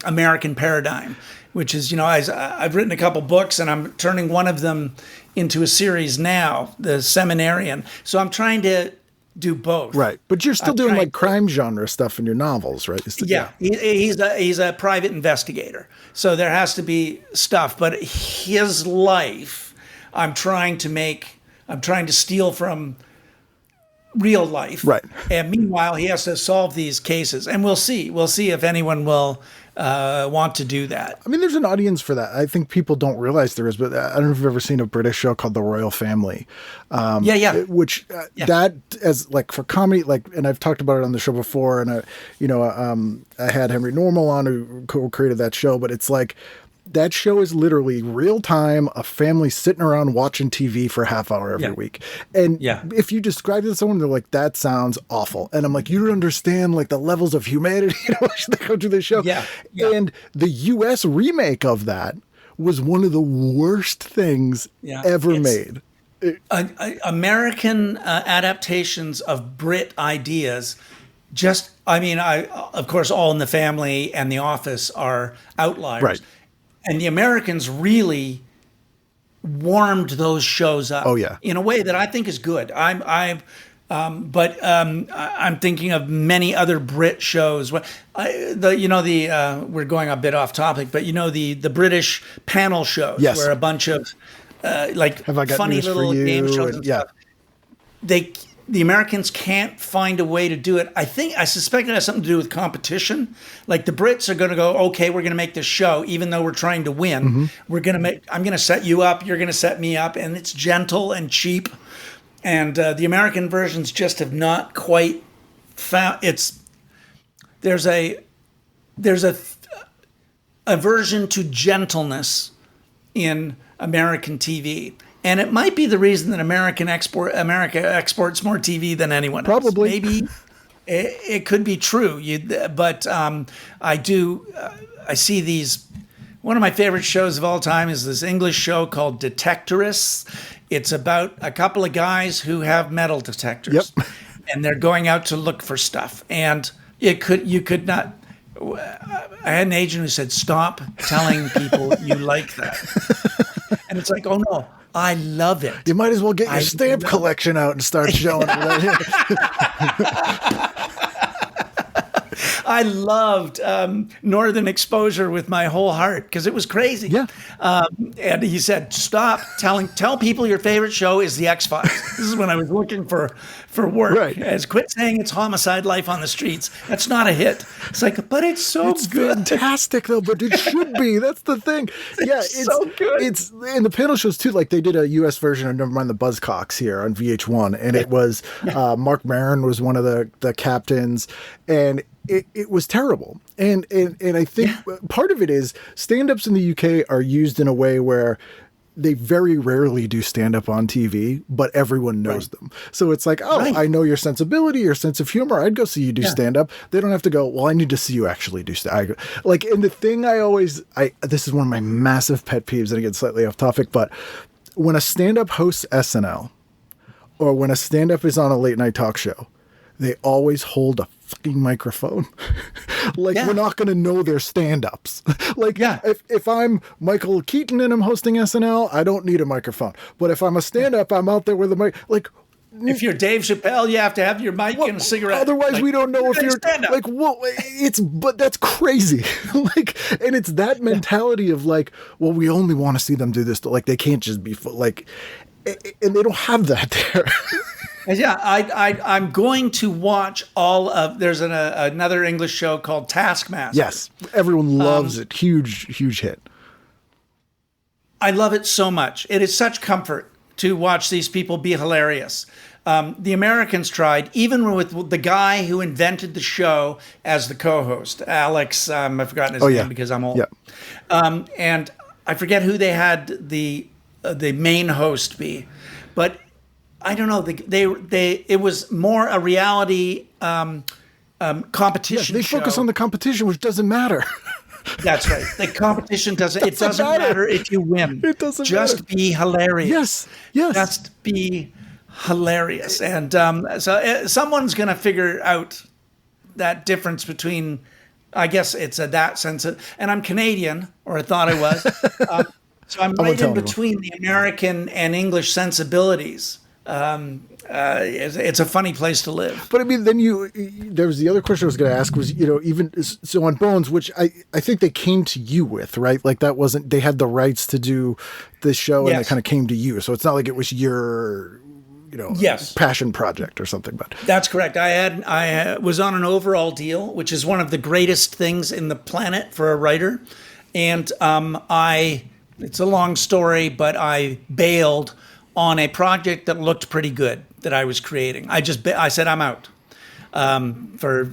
American paradigm, which is, I've written a couple books and I'm turning one of them into a series now, the Seminarian. So I'm trying to do both. Right. But you're still doing like crime genre stuff in your novels, right? He's a private investigator. So there has to be stuff, but his life, I'm trying to steal from real life. Right. And meanwhile, he has to solve these cases, and we'll see if anyone will want to do that. I mean, there's an audience for that. I think people don't realize there is, but I don't know if you've ever seen a British show called The Royle Family. Which that as like for comedy, like, and I've talked about it on the show before, and I had Henry Normal on who co-created that show, but it's like, that show is literally real time, a family sitting around watching TV for a half hour every week. And if you describe it to someone, they're like, that sounds awful. And I'm like, you don't understand like the levels of humanity that go through this show. And the US remake of that was one of the worst things ever made. American adaptations of Brit ideas of course, All in the Family and The Office are outliers. Right. And the Americans really warmed those shows up in a way that I think is good. I'm thinking of many other Brit shows. We're going a bit off topic, but the British panel shows where a bunch of funny little game shows and stuff. The Americans can't find a way to do it. I suspect it has something to do with competition. Like the Brits are going to go, okay, we're going to make this show, even though we're trying to win. Mm-hmm. I'm going to set you up. You're going to set me up, and it's gentle and cheap. And the American versions just have not quite found. There's a aversion to gentleness in American TV. And it might be the reason that America exports more TV than anyone else. Probably. Maybe it could be true. But I see these one of my favorite shows of all time is this English show called Detectorists. It's about a couple of guys who have metal detectors. Yep. And they're going out to look for stuff. And you could not. I had an agent who said, "Stop telling people you like that." And it's like, oh no, I love it. You might as well get your stamp collection out and start showing it. I loved Northern Exposure with my whole heart because it was crazy. Yeah. And he said, "Stop tell people your favorite show is The X-Files." This is when I was looking for work. Right. As quit saying it's Homicide: Life on the Streets. That's not a hit. It's like, but it's so good. Fantastic though, but it should be. That's the thing. Yeah, it's so good. It's in the panel shows too. Like they did a U.S. version of Nevermind the Buzzcocks here on VH1, and it was Mark Maron was one of the captains, and it was terrible. And I think part of it is stand-ups in the UK are used in a way where they very rarely do stand-up on TV, but everyone knows them. So it's like, I know your sensibility, your sense of humor. I'd go see you do stand-up. They don't have to go, well, I need to see you actually do stand-up. Like, and the thing this is one of my massive pet peeves, and again, slightly off topic, but when a stand-up hosts SNL, or when a stand-up is on a late-night talk show, they always hold a fucking microphone. We're not going to know their stand-ups. If I'm Michael Keaton and I'm hosting SNL, I don't need a microphone. But if I'm a stand-up, I'm out there with a mic. If you're Dave Chappelle, you have to have your mic and a cigarette. Otherwise, we don't know if you're like, well, but that's crazy. And it's that mentality of like, well, we only want to see them do this. Like, they can't just be and they don't have that there. Yeah, I'm going to watch all of. There's another English show called Taskmaster. Yes, everyone loves it. Huge hit. I love it so much. It is such comfort to watch these people be hilarious. The Americans tried, even with the guy who invented the show as the co-host, Alex. I've forgotten his name because I'm old. Yeah. And I forget who they had the main host be, but I don't know. It was more a reality competition. They focus on the competition, which doesn't matter. That's right. The competition doesn't. It doesn't matter if you win. It doesn't just matter. be hilarious. Yes. Just be hilarious. And so someone's going to figure out that difference between. I guess it's that sense of, and I'm Canadian, or I thought I was. So I'm right in between the American and English sensibilities. It's a funny place to live. But I mean, then there was the other question I was going to ask was, even so on Bones, which I think they came to you with, right? Like that wasn't, they had the rights to do this show and they kind of came to you. So it's not like it was your, passion project or something, but that's correct. I was on an overall deal, which is one of the greatest things in the planet for a writer. And, it's a long story, but I bailed on a project that looked pretty good that I was creating. I said, I'm out for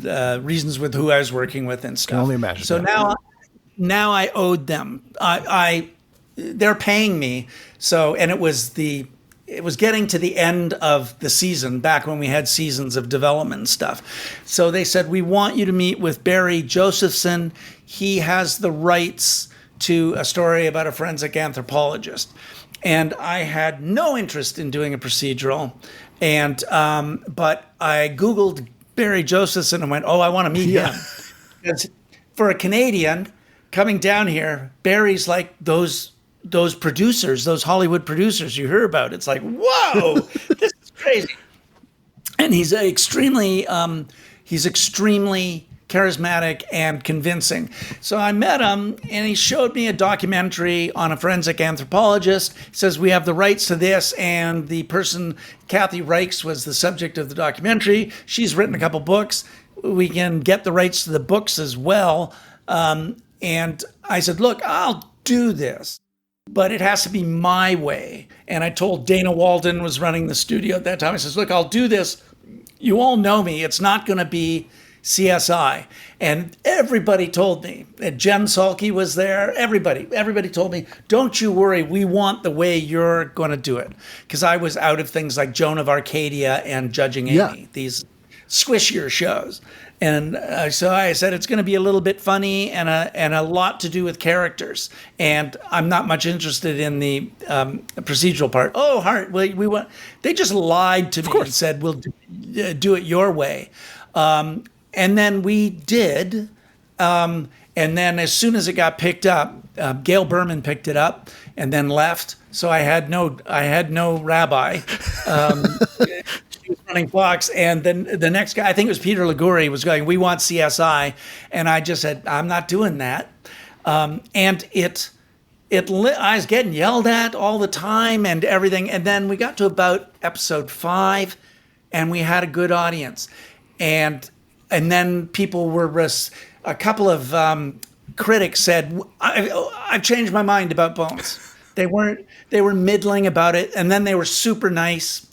reasons with who I was working with and stuff. Can only imagine. So now I owed them. They're paying me. So, and it was getting to the end of the season, back when we had seasons of development and stuff. So they said, we want you to meet with Barry Josephson. He has the rights to a story about a forensic anthropologist. And I had no interest in doing a procedural. And but I Googled Barry Josephson and went, I want to meet him. Because for a Canadian coming down here, Barry's like those producers, those Hollywood producers you hear about. It's like, whoa, this is crazy. And he's extremely charismatic and convincing. So I met him and he showed me a documentary on a forensic anthropologist. He says, we have the rights to this. And the person, Kathy Reichs, was the subject of the documentary. She's written a couple books. We can get the rights to the books as well. And I said, look, I'll do this, but it has to be my way. And I told Dana Walden was running the studio at that time. I says, look, I'll do this. You all know me. It's not going to be CSI. And everybody told me, and Jen Salke was there, everybody told me, don't you worry, we want the way you're going to do it. Because I was out of things like Joan of Arcadia and Judging Amy, these squishier shows. And so I said it's going to be a little bit funny and a lot to do with characters. And I'm not much interested in the procedural part. Oh, Hart, we want. They just lied to me and said we'll do it your way. And then we did. And then as soon as it got picked up, Gail Berman picked it up and then left. So I had no rabbi. She was running Fox, and then the next guy, I think it was Peter Liguri, was going, we want CSI. And I just said, I'm not doing that. And I was getting yelled at all the time and everything. And then we got to about episode 5, and we had a good audience. And then people were, a couple of critics said, I've changed my mind about Bones. They were middling about it, and then they were super nice.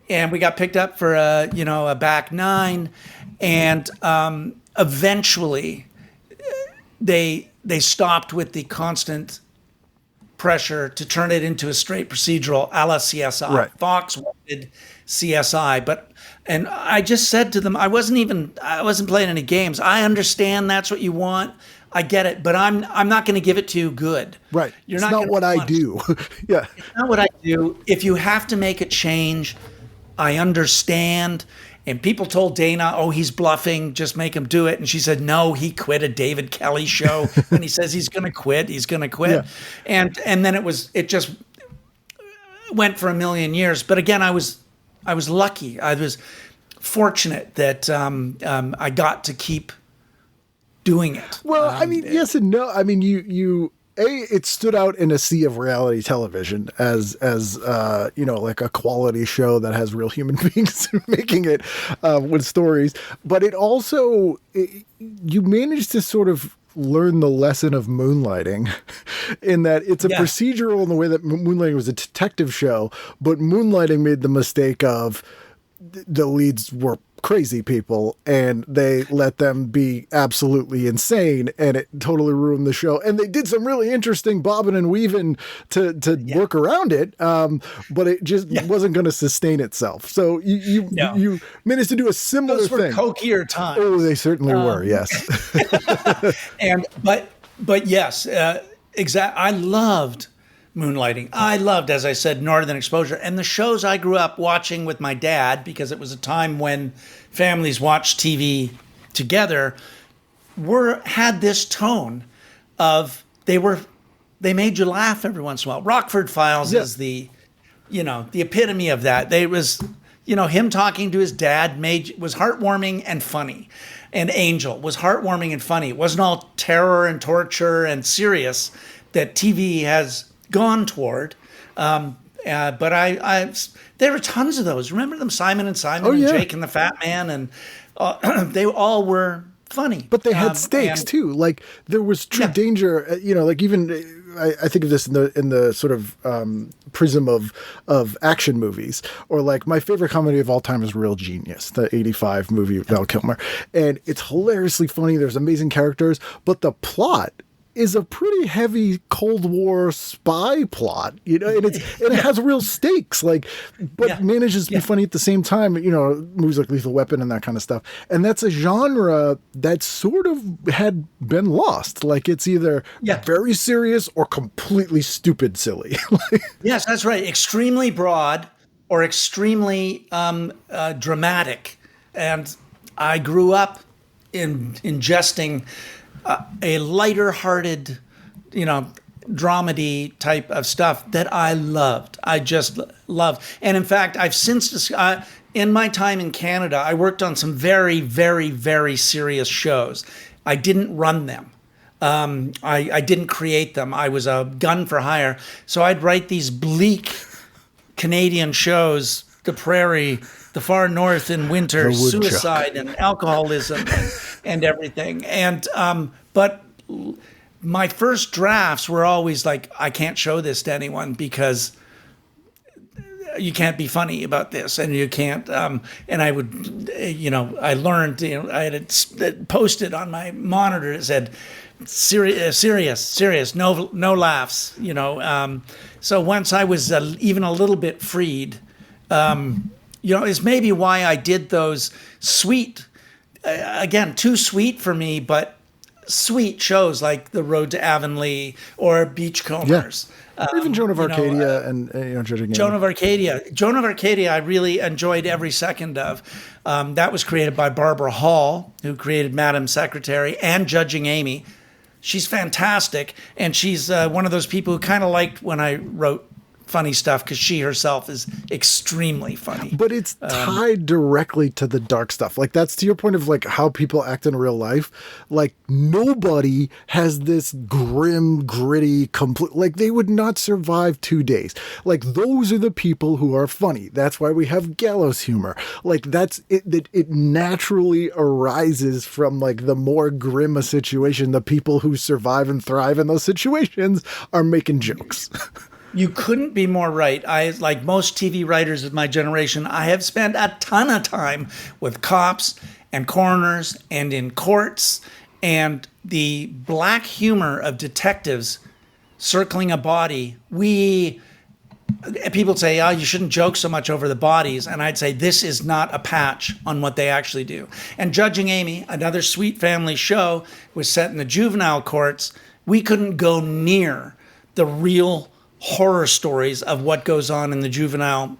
And we got picked up for a back 9, and eventually they stopped with the constant pressure to turn it into a straight procedural a la CSI. Right. Fox wanted CSI, and I just said to them, I wasn't playing any games. I understand that's what you want. I get it, but I'm not going to give it to you good. Right. You're not what I do. Yeah. It's not what I do. If you have to make a change, I understand. And people told Dana, oh, he's bluffing, just make him do it. And she said, no, he quit a David Kelly show. And he says he's going to quit. He's going to quit. Yeah. And then it just went for a million years. But again, I was lucky. I was fortunate that I got to keep doing it. Well, I mean, yes and no. I mean, it stood out in a sea of reality television as like a quality show that has real human beings making it with stories. But it also, you managed to sort of learn the lesson of Moonlighting in that it's a procedural in the way that Moonlighting was a detective show, but Moonlighting made the mistake of the leads were crazy people and they let them be absolutely insane, and it totally ruined the show. And they did some really interesting bobbing and weaving to work around it, but it just wasn't going to sustain itself. So you managed to do a similar thing. Those were cokier times. Oh, they certainly were. Yes. but yes, I loved Moonlighting. I loved, as I said, Northern Exposure, and the shows I grew up watching with my dad, because it was a time when families watched TV together, had this tone of they made you laugh every once in a while. Rockford Files is the epitome of that. They was him talking to his dad was heartwarming and funny, and Angel was heartwarming and funny. It wasn't all terror and torture and serious that TV has gone toward, but there were tons of those. Remember them, Simon and Simon and Jake and the Fat Man, and they all were funny. But they had stakes too. Like there was true danger. Like even I think of this in the sort of prism of action movies, or like my favorite comedy of all time is Real Genius, the '85 movie with Val Kilmer, and it's hilariously funny. There's amazing characters, but the plot is a pretty heavy Cold War spy plot, and it has real stakes, but manages to be funny at the same time, movies like Lethal Weapon and that kind of stuff. And that's a genre that sort of had been lost. Like it's either very serious or completely stupid silly. Yes, that's right. Extremely broad or extremely dramatic. And I grew up ingesting a lighter-hearted, dramedy type of stuff that I loved. I just loved. And in fact, I've since, in my time in Canada, I worked on some very, very, very serious shows. I didn't run them. I didn't create them. I was a gun for hire. So I'd write these bleak Canadian shows, The Prairie, The Far North in Winter, Suicide and Alcoholism and everything. And but my first drafts were always like, I can't show this to anyone because you can't be funny about this, and you can't. And I would, I learned, I had it posted on my monitor. It said, serious, no laughs. So once I was even a little bit freed, is maybe why I did those sweet, again, too sweet for me, but sweet shows like The Road to Avonlea or Beachcombers. Or even Joan of Arcadia and Judging Joan Amy. of Arcadia. Joan of Arcadia, I really enjoyed every second of. That was created by Barbara Hall, who created Madam Secretary and Judging Amy. She's fantastic, and she's one of those people who kind of liked when I wrote funny stuff because she herself is extremely funny. But it's tied directly to the dark stuff. Like, that's to your point of like how people act in real life. Like, nobody has this grim, gritty, complete, like they would not survive 2 days. Like, those are the people who are funny. That's why we have gallows humor. Like, that's it, that it naturally arises from like the more grim a situation. The people who survive and thrive in those situations are making jokes. You couldn't be more right. I, like most TV writers of my generation, I have spent a ton of time with cops and coroners and in courts, and the black humor of detectives circling a body. People say, oh, you shouldn't joke so much over the bodies. And I'd say this is not a patch on what they actually do. And Judging Amy, another sweet family show, was set in the juvenile courts. We couldn't go near the real horror stories of what goes on in the juvenile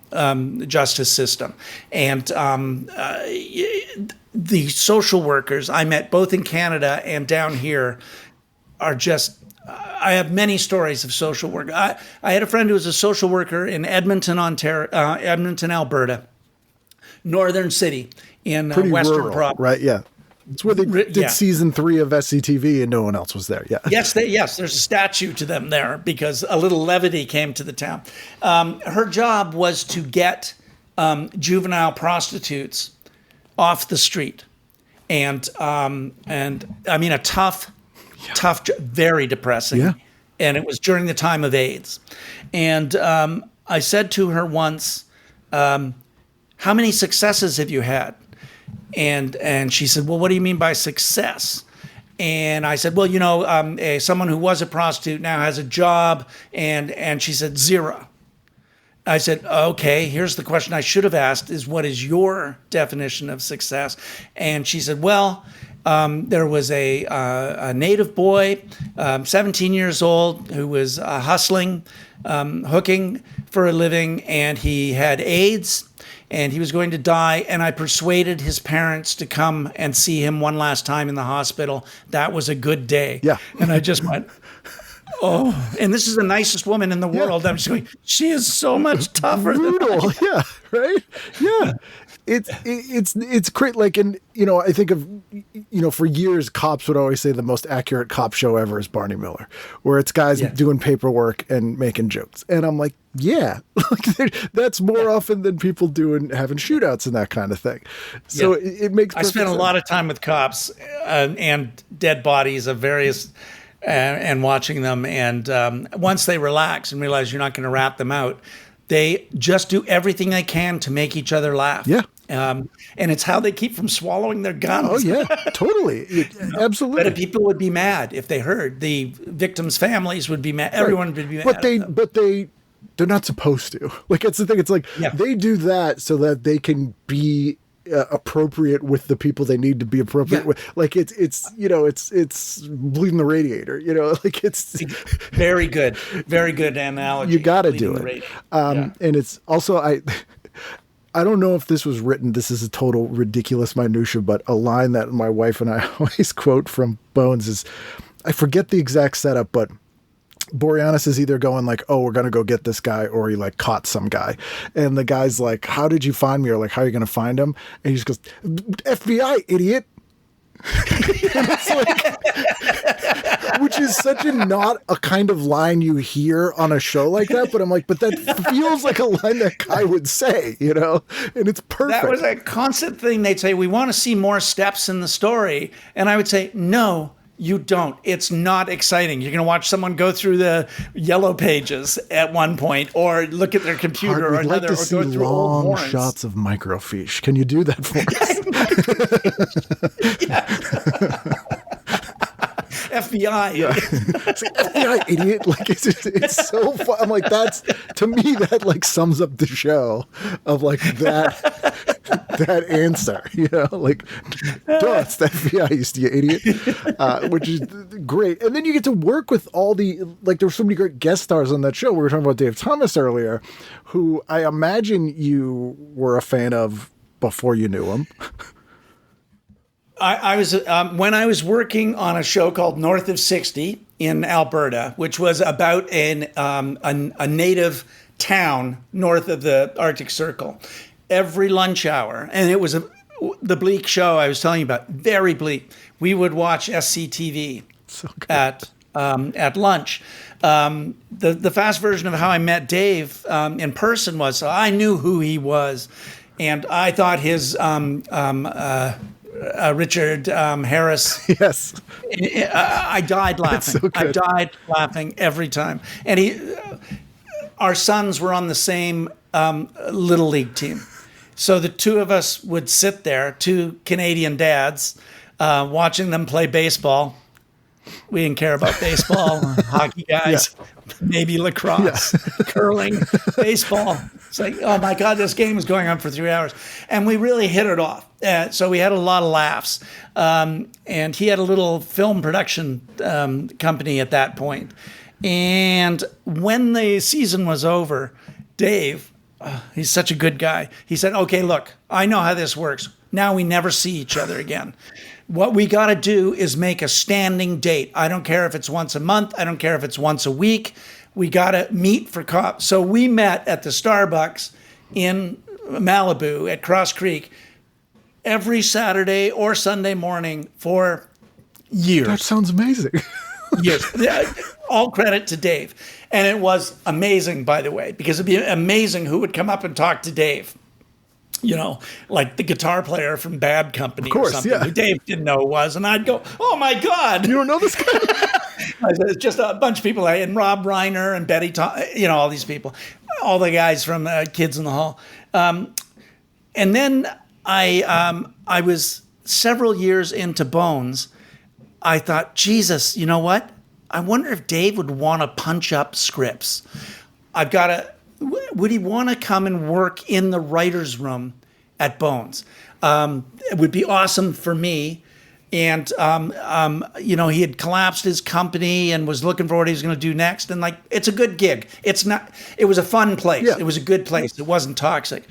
justice system. And the social workers I met both in Canada and down here are just, I have many stories of social work. I had a friend who was a social worker in Edmonton, Alberta, northern city in Western rural, Province. right? Yeah. It's where they did season 3 of SCTV and no one else was there. Yeah. Yes, there's a statue to them there because a little levity came to the town. Her job was to get juvenile prostitutes off the street, and I mean a tough, very depressing. Yeah. And it was during the time of AIDS, and I said to her once, "How many successes have you had?" And she said, well, what do you mean by success? And I said, well, someone who was a prostitute now has a job. And she said, 0. I said, okay, here's the question I should have asked is, what is your definition of success? And she said, well, there was a native boy, 17 years old, who was hustling, hooking for a living, and he had AIDS. And he was going to die, and I persuaded his parents to come and see him one last time in the hospital. That was a good day. Yeah. And I just went, oh, and this is the nicest woman in the world. I'm just going, she is so much tougher than Brutal. Yeah. Right. Yeah. It's great. Like, and, I think of, for years, cops would always say the most accurate cop show ever is Barney Miller, where it's guys doing paperwork and making jokes. And I'm like, yeah, that's more often than people doing having shootouts and that kind of thing. So it makes I spent a lot of time with cops and dead bodies of various and watching them. And once they relax and realize you're not going to rat them out, they just do everything they can to make each other laugh. Yeah. And it's how they keep from swallowing their guns. Oh, yeah, totally. Absolutely. But people would be mad if they heard. The victims' families would be mad. Everyone would be mad. But they're not supposed to. Like, that's the thing. It's like they do that so that they can be appropriate with the people they need to be appropriate with. Like, it's bleeding the radiator, like it's very good analogy. You got to do it. And it's also, I don't know if this was written. This is a total ridiculous minutia, but a line that my wife and I always quote from Bones is, I forget the exact setup, but Boreanaz is either going like, oh, we're going to go get this guy, or he like caught some guy. And the guy's like, how did you find me? Or like, how are you going to find him? And he just goes, FBI, idiot. And it's like, which is such not a kind of line you hear on a show like that. But I'm like, but that feels like a line that guy would say, and it's perfect. That was a constant thing. They'd say, we want to see more steps in the story. And I would say, no, you don't. It's not exciting. You're going to watch someone go through the yellow pages at one point, or look at their computer Hart, or another, like to or see go through old long warrants. shots of microfiche. Can you do that for us? FBI. Yeah. It's like, FBI idiot. Like it's so fun. I'm like, that's, to me, that like sums up the show of like that answer, you know, like, duh, it's the FBI, you idiot, which is great. And then you get to work with all the, like, there were so many great guest stars on that show. We were talking about Dave Thomas earlier, who I imagine you were a fan of before you knew him. I was when I was working on a show called North of 60 in Alberta, which was about a native town north of the Arctic Circle. Every lunch hour, and it was the bleak show I was telling you about, very bleak. We would watch SCTV at lunch. The fast version of how I met Dave in person was, so I knew who he was, and I thought his Richard Harris. Yes. I died laughing. So I died laughing every time. And our sons were on the same little league team. So the two of us would sit there, two Canadian dads, watching them play baseball. We didn't care about baseball, hockey guys, maybe lacrosse, curling, baseball. It's like, oh my God, this game is going on for 3 hours. And we really hit it off. So we had a lot of laughs. And he had a little film production company at that point. And when the season was over, Dave, he's such a good guy. He said, okay, look, I know how this works. Now we never see each other again. What we got to do is make a standing date. I don't care if it's once a month. I don't care if it's once a week. We got to meet for coffee. So we met at the Starbucks in Malibu at Cross Creek every Saturday or Sunday morning for years. That sounds amazing. Yes. All credit to Dave. And it was amazing, by the way, because it'd be amazing who would come up and talk to Dave. You know, like the guitar player from Bad Company, of course, or something, who Dave didn't know who was. And I'd go, oh my God. You don't know this guy? It's just a bunch of people, and Rob Reiner and Betty, all these people, all the guys from Kids in the Hall. And then I was several years into Bones. I thought, Jesus, you know what? I wonder if Dave would want to punch up scripts. Would he want to come and work in the writer's room at Bones? It would be awesome for me. And, he had collapsed his company and was looking for what he was going to do next. And it's a good gig. It was a fun place. Yeah. It was a good place. It wasn't toxic.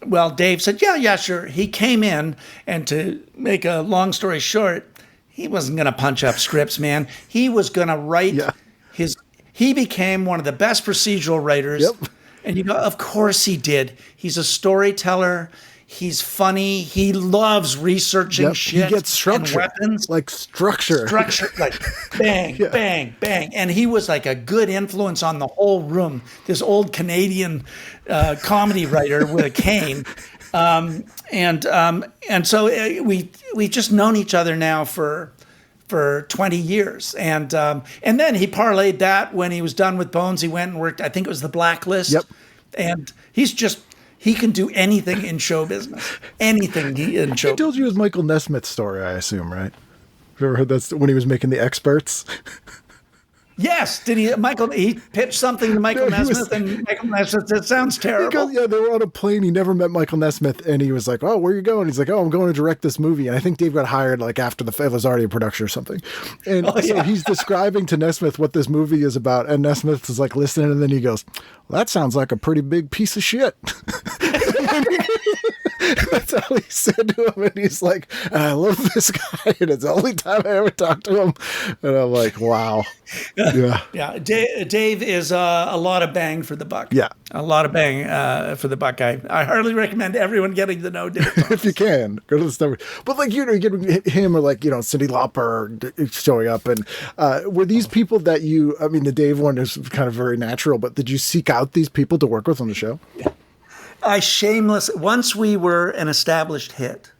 Well, Dave said, yeah, sure. He came in, and to make a long story short, he wasn't going to punch up scripts, man. He was going to write he became one of the best procedural writers. Yep. And you go, of course he did. He's a storyteller. He's funny. He loves researching shit. He gets structure. And weapons. Like structure. Like bang, bang, bang. And he was like a good influence on the whole room. This old Canadian comedy writer with a cane. And so we've just known each other now for 20 years. And then he parlayed that when he was done with Bones. He went and worked, I think it was The Blacklist. Yep. And he can do anything in show business. Anything in show business. He told you his Michael Nesmith story, I assume, right? Have you ever heard that when he was making The Experts? Yes. Did he? He pitched something to Michael Nesmith, and Michael Nesmith said, "That sounds terrible." They were on a plane. He never met Michael Nesmith, and he was like, "Oh, where are you going?" He's like, "Oh, I'm going to direct this movie." And I think Dave got hired after it was already in production or something. And so he's describing to Nesmith what this movie is about, and Nesmith is listening, and then he goes, "Well, that sounds like a pretty big piece of shit." That's all he said to him, and he's like, "I love this guy, and it's the only time I ever talked to him." And I'm like, "Wow, yeah." Dave is a lot of bang for the buck. Yeah, a lot of bang for the buck. I hardly recommend everyone getting to know Dave Thomas. If you can, go to the story. But you get him or Cyndi Lauper showing up, and were these people that the Dave one is kind of very natural, but did you seek out these people to work with on the show? Yeah. Once we were an established hit,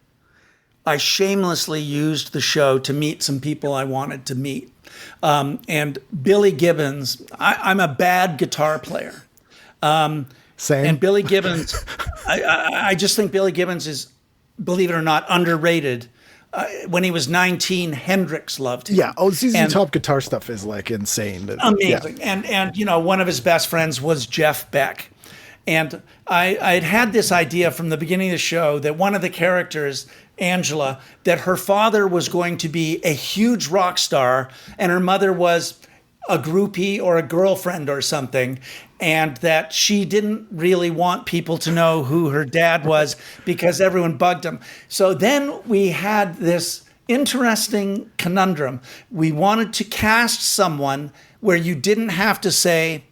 I shamelessly used the show to meet some people I wanted to meet. And Billy Gibbons, I'm a bad guitar player. Same. And Billy Gibbons, I just think Billy Gibbons is, believe it or not, underrated when he was 19, Hendrix loved him. Yeah. Oh, ZZ And- Top guitar stuff is like insane. Amazing. Yeah. And you know, one of his best friends was Jeff Beck. And I'd had this idea from the beginning of the show that one of the characters, Angela, that her father was going to be a huge rock star and her mother was a groupie or a girlfriend or something, and that she didn't really want people to know who her dad was because everyone bugged him. So then we had this interesting conundrum. We wanted to cast someone where you didn't have to say,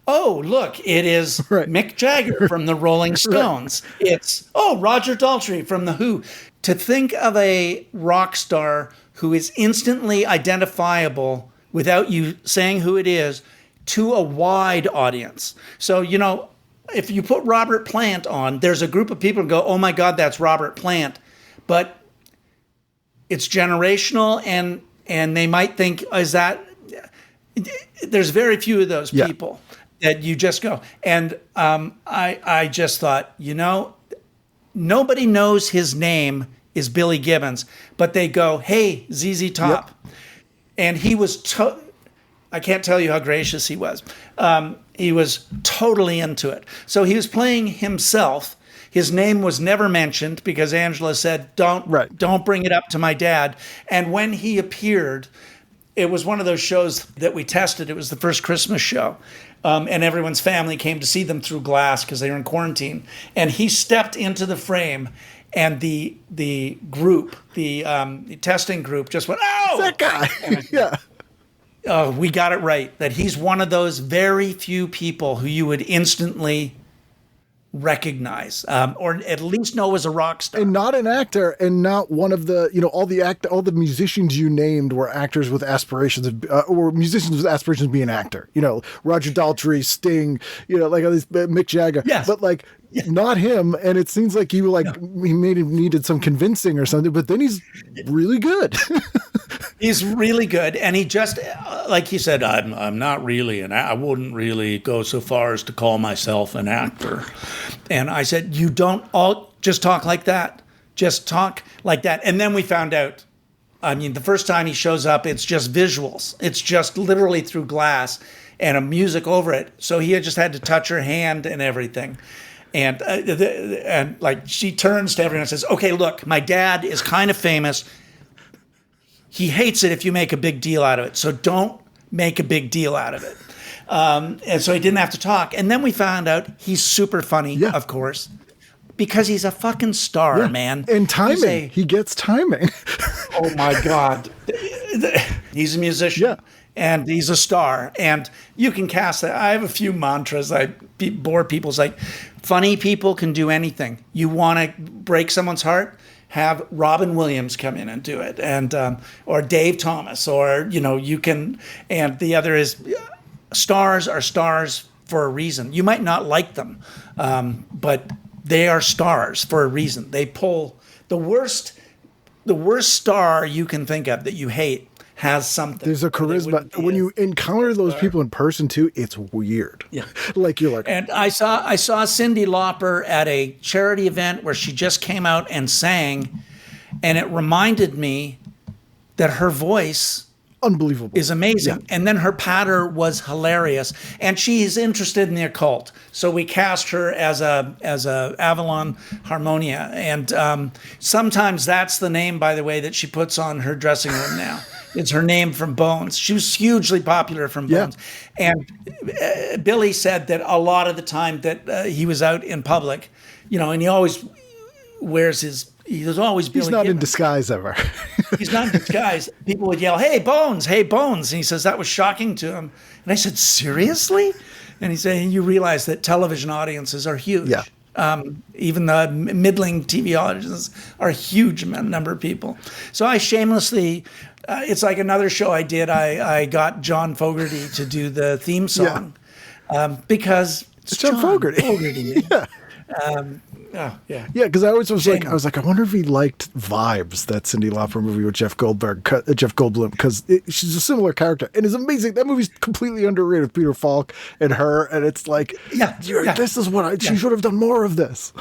oh, look, it is Right. Mick Jagger from the Rolling Stones. It's, Roger Daltrey from The Who. To think of a rock star who is instantly identifiable without you saying who it is to a wide audience. So, you know, if you put Robert Plant on, there's a group of people who go, oh my God, that's Robert Plant. But it's generational and they might think, is that, there's very few of those Yeah. people that you just go. And I just thought, you know, nobody knows his name is Billy Gibbons, but they go, hey, ZZ Top. Yep. And he was, I can't tell you how gracious he was. He was totally into it. So he was playing himself. His name was never mentioned because Angela said, don't bring it up to my dad. And when he appeared, it was one of those shows that we tested. It was the first Christmas show. And everyone's family came to see them through glass because they were in quarantine. And he stepped into the frame and the group, the testing group just went, oh! That guy. Yeah. Oh, we got it right. That he's one of those very few people who you would instantly recognize, or at least know as a rock star. And not an actor, and not one of the, you know, all the musicians you named were actors with aspirations of, or musicians with aspirations of being an actor. You know, Roger Daltrey, Sting, you know, like all these, Mick Jagger. Yes. But like, not him. And it seems like he needed some convincing or something, but then he's really good. He's really good, and he just, like he said, I'm not really I wouldn't really go so far as to call myself an actor. And I said, you don't all just talk like that. Just talk like that. And then we found out, I mean, the first time he shows up, it's just visuals. It's just literally through glass and a music over it. So he just had to touch her hand and everything. And like she turns to everyone and says, okay, look, my dad is kind of famous. He hates it if you make a big deal out of it. So don't make a big deal out of it. And so he didn't have to talk. And then we found out he's super funny, of course, because he's a fucking star, man. And timing. He gets timing. Oh, my God. He's a musician. Yeah. And he's a star. And you can cast that. I have a few mantras I bore people. It's like, funny people can do anything. You want to break someone's heart? Have Robin Williams come in and do it, and or Dave Thomas, or, you know, you can. And the other is, stars are stars for a reason. You might not like them, but they are stars for a reason. They pull the worst star you can think of that you hate has something. There's a charisma. When you encounter those people in person too, it's weird. Yeah. Like you're like, and I saw Cyndi Lauper at a charity event where she just came out and sang, and it reminded me that her voice unbelievable is amazing. Yeah. And then her patter was hilarious. And she's interested in the occult. So we cast her as a Avalon Harmonia. And sometimes that's the name, by the way, that she puts on her dressing room now. It's her name from Bones. She was hugely popular from Bones. Yeah. And Billy said that a lot of the time that he was out in public, you know, and he always wears he was always Billy He's not Gibbons. in disguise ever. He's not in disguise. People would yell, hey, Bones, hey, Bones. And he says that was shocking to him. And I said, seriously? And he said, you realize that television audiences are huge. Yeah. Even the middling TV audiences are a huge number of people. So I shamelessly, it's like another show I did. I got John Fogerty to do the theme song because it's John Fogerty. Yeah. Yeah, because I was like, I wonder if he liked Vibes, that Cyndi Lauper movie with Jeff Goldblum, because she's a similar character and it's amazing. That movie's completely underrated with Peter Falk and her, and it's like, this is what she should have done more of this.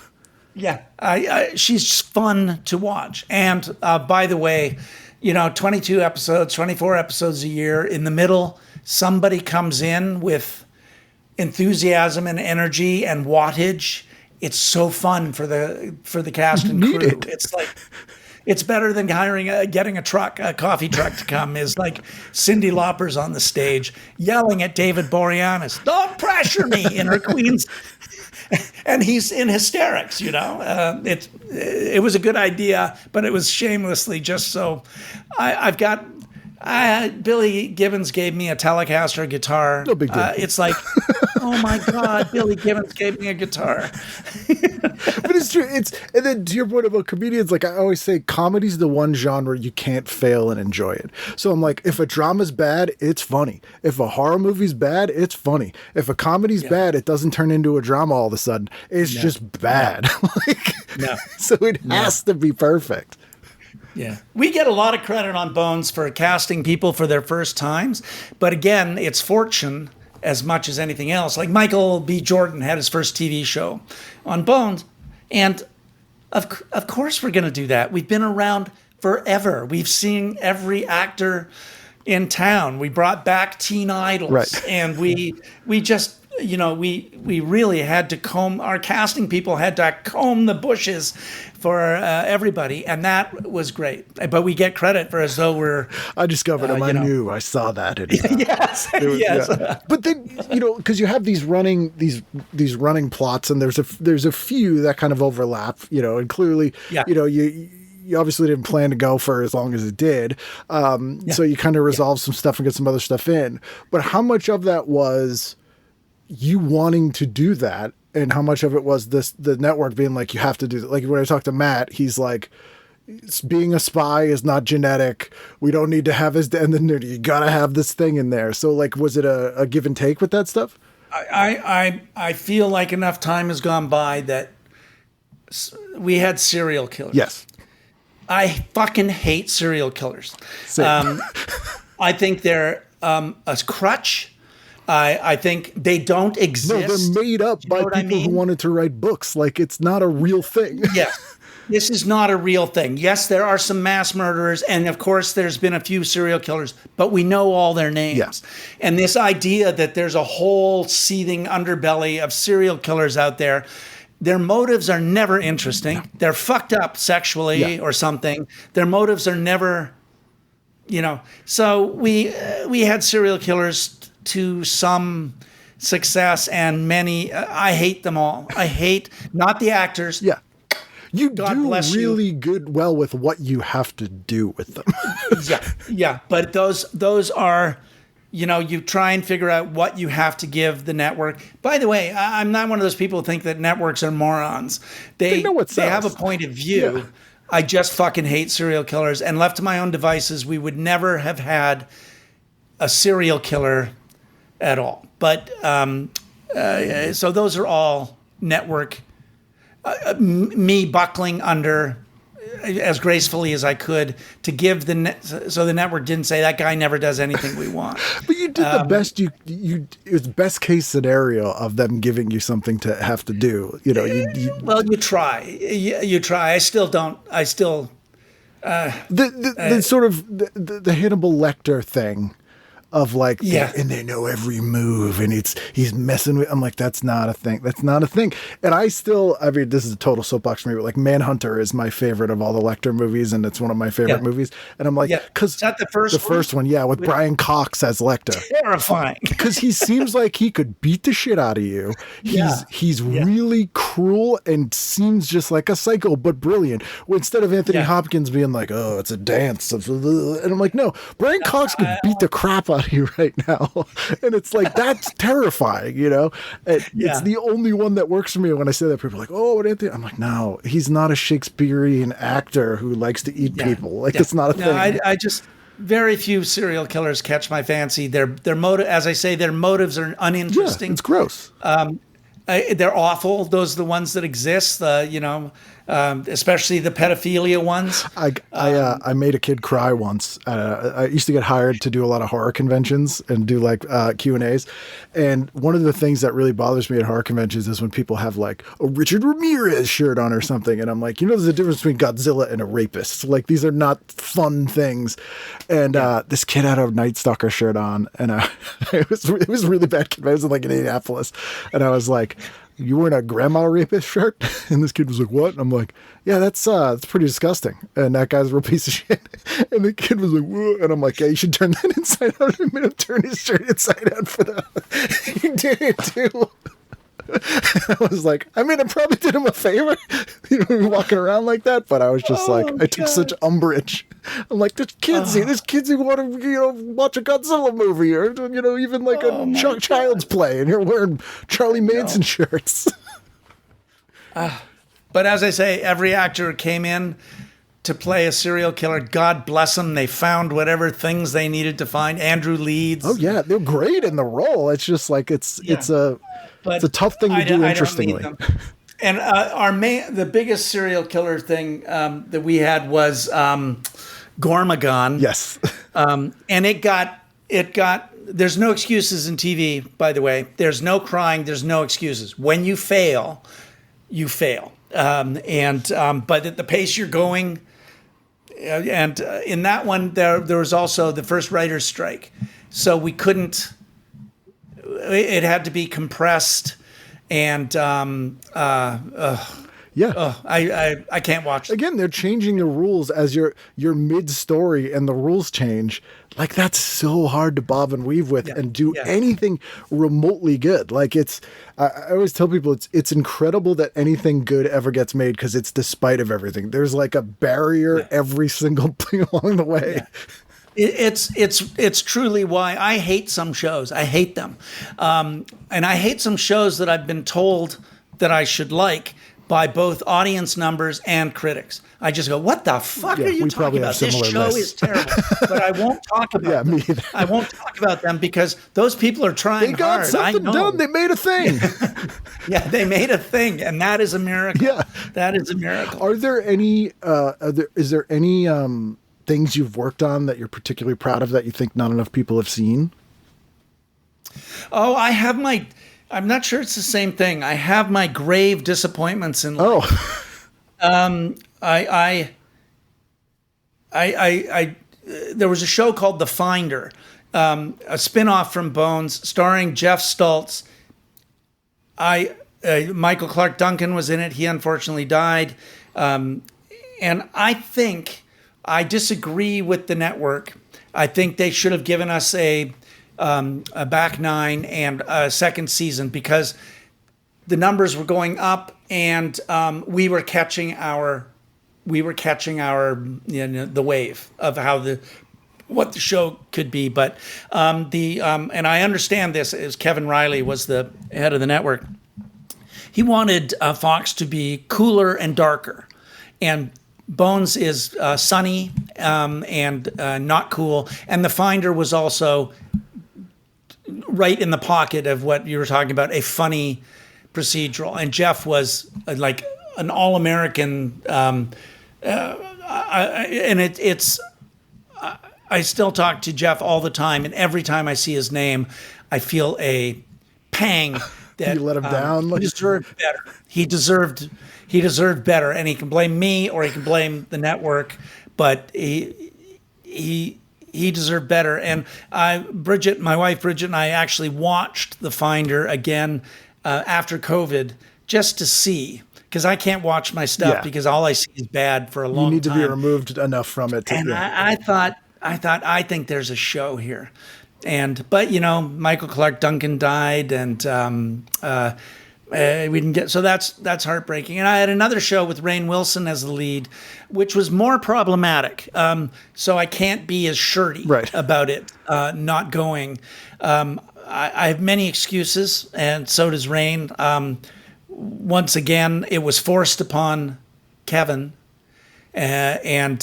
Yeah, she's fun to watch. And by the way, 22 episodes, 24 episodes a year. In the middle, somebody comes in with enthusiasm and energy and wattage. It's so fun for the cast and crew. It's like it's better than getting a coffee truck to come. Is like Cyndi Lauper's on the stage yelling at David Boreanaz, "Don't pressure me!" in her Queen's. And he's in hysterics, It was a good idea, but it was shamelessly just so. Billy Gibbons gave me a Telecaster guitar. No big deal. It's like, oh my God, Billy Gibbons gave me a guitar. But it's true. And then to your point about comedians, like I always say, comedy's the one genre you can't fail and enjoy it. So I'm like, if a drama's bad, it's funny. If a horror movie's bad, it's funny. If a comedy's bad, it doesn't turn into a drama all of a sudden. It's just bad. So it has to be perfect. Yeah. We get a lot of credit on Bones for casting people for their first times. But again, it's fortune as much as anything else. Like Michael B. Jordan had his first TV show on Bones. And of course we're going to do that. We've been around forever. We've seen every actor in town. We brought back teen idols. Right. And we just, we really had to our casting people had to comb the bushes for everybody, and that was great. But we get credit for as though we're. I discovered him. I knew. I saw that. Yes. Yes. Yeah. But then because you have these running plots, and there's a few that kind of overlap. And clearly, you obviously didn't plan to go for as long as it did. So you kind of resolve some stuff and get some other stuff in. But how much of that was you wanting to do that? And how much of it was the network being like, you have to do that? Like when I talked to Matt, he's like, being a spy is not genetic. We don't need to have his, and then you got to have this thing in there. So like, was it a give and take with that stuff? I feel like enough time has gone by that we had serial killers. Yes. I fucking hate serial killers. I think they're a crutch. I think they don't exist. No, they're made up by people who wanted to write books. Like, it's not a real thing. Yes. This is not a real thing. Yes, there are some mass murderers, and of course there's been a few serial killers, but we know all their names. Yes. And this idea that there's a whole seething underbelly of serial killers out there, their motives are never interesting. They're fucked up sexually or something. Their motives are never, So we had serial killers to some success, and many, I hate them all. I hate not the actors. Yeah. You do really well with what you have to do with them. Yeah. But those are, you try and figure out what you have to give the network. By the way, I'm not one of those people who think that networks are morons. They know what sells. They have a point of view. Yeah. I just fucking hate serial killers. And left to my own devices, we would never have had a serial killer at all. But so those are all network. Me buckling under as gracefully as I could to give so the network didn't say that guy never does anything we want. But you did the best it was best case scenario of them giving you something to have to do. Well, you try. You try. I still don't. I still. The sort of the Hannibal Lecter thing. Of like, and they know every move, and he's messing with. I'm like, that's not a thing. That's not a thing. And this is a total soapbox for me, but like Manhunter is my favorite of all the Lecter movies, and it's one of my favorite movies. And I'm like, because is that the first one, with Brian Cox as Lecter, terrifying. Because he seems like he could beat the shit out of you. He's really cruel and seems just like a psycho, but brilliant. Instead of Anthony Hopkins being like, oh, it's a dance, and I'm like, no, Brian Cox could beat the crap out of you right now, and it's like that's terrifying. It's the only one that works for me when I say that. People are like, oh, what Anthony? I'm like, no, he's not a Shakespearean actor who likes to eat people. Like it's not a thing. I just very few serial killers catch my fancy. Their motive, as I say, their motives are uninteresting. It's gross. They're awful. Those are the ones that exist. especially the pedophilia ones. I made a kid cry once. I used to get hired to do a lot of horror conventions and do like Q&As. And one of the things that really bothers me at horror conventions is when people have like a Richard Ramirez shirt on or something. And I'm like, there's a difference between Godzilla and a rapist. Like, these are not fun things. And this kid had a Night Stalker shirt on, and it was really bad. I was in like Indianapolis, and I was like, "You wearing a grandma rapist shirt?" And this kid was like, "What?" And I'm like, "Yeah, that's pretty disgusting." And that guy's a real piece of shit. And the kid was like, "Whoa." And I'm like, "Yeah, you should turn that inside out." I made him turn his shirt inside out for that. He did it too. I was like, it probably did him a favor, walking around like that. But I was just I took such umbrage. I'm like, there's kids who want to, watch a Godzilla movie, or even like a Child's Play, and you're wearing Charlie Manson shirts. But as I say, every actor came in to play a serial killer. God bless them. They found whatever things they needed to find. Andrew Leeds. Oh yeah, they're great in the role. It's just like it's a tough thing to do interestingly. And the biggest serial killer thing that we had was Gormagon. Yes. And it got. There's no excuses in TV, by the way. There's no crying. There's no excuses. When you fail, you fail. But at the pace you're going, and in that one there was also the first writer's strike, so we couldn't. It had to be compressed, and I can't watch. Again, they're changing the rules as you're mid-story and the rules change. Like, that's so hard to bob and weave with and do anything remotely good. Like, I always tell people it's incredible that anything good ever gets made, because it's despite of everything. There's like a barrier every single thing along the way. Yeah. It's truly why I hate some shows. I hate them. And I hate some shows that I've been told that I should like by both audience numbers and critics. I just go, what the fuck are you talking about? This show is terrible. But I won't talk about them. I won't talk about them because those people are trying hard. They got something done. They made a thing. Yeah, they made a thing, and that is a miracle. Yeah. That is a miracle. Are there any, is there any things you've worked on that you're particularly proud of that you think not enough people have seen? Oh, I have I'm not sure it's the same thing. I have my grave disappointments in life. I there was a show called The Finder, a spin-off from Bones, starring Jeff Stultz. Michael Clark Duncan was in it. He unfortunately died. And I think I disagree with the network. I think they should have given us a back nine and a second season, because the numbers were going up, and we were catching our the wave of what the show could be. But and I understand this, as Kevin Riley was the head of the network. He wanted Fox to be cooler and darker, and Bones is sunny and not cool, and The Finder was also right in the pocket of what you were talking about, a funny procedural. And Jeff was like an all-American, I still talk to Jeff all the time, and every time I see his name, I feel a pang that you let him down. He deserved better. He deserved better, and he can blame me or he can blame the network, but he deserved better. And my wife Bridget, and I actually watched The Finder again after COVID, just to see, because I can't watch my stuff because all I see is bad for a long time. You need to be removed enough from it. And I thought, I think there's a show here. But Michael Clark Duncan died, and we didn't get, so that's heartbreaking. And I had another show with Rainn Wilson as the lead, which was more problematic. So I can't be as shirty about it not going. I have many excuses, and so does Rainn. Once again, it was forced upon Kevin, and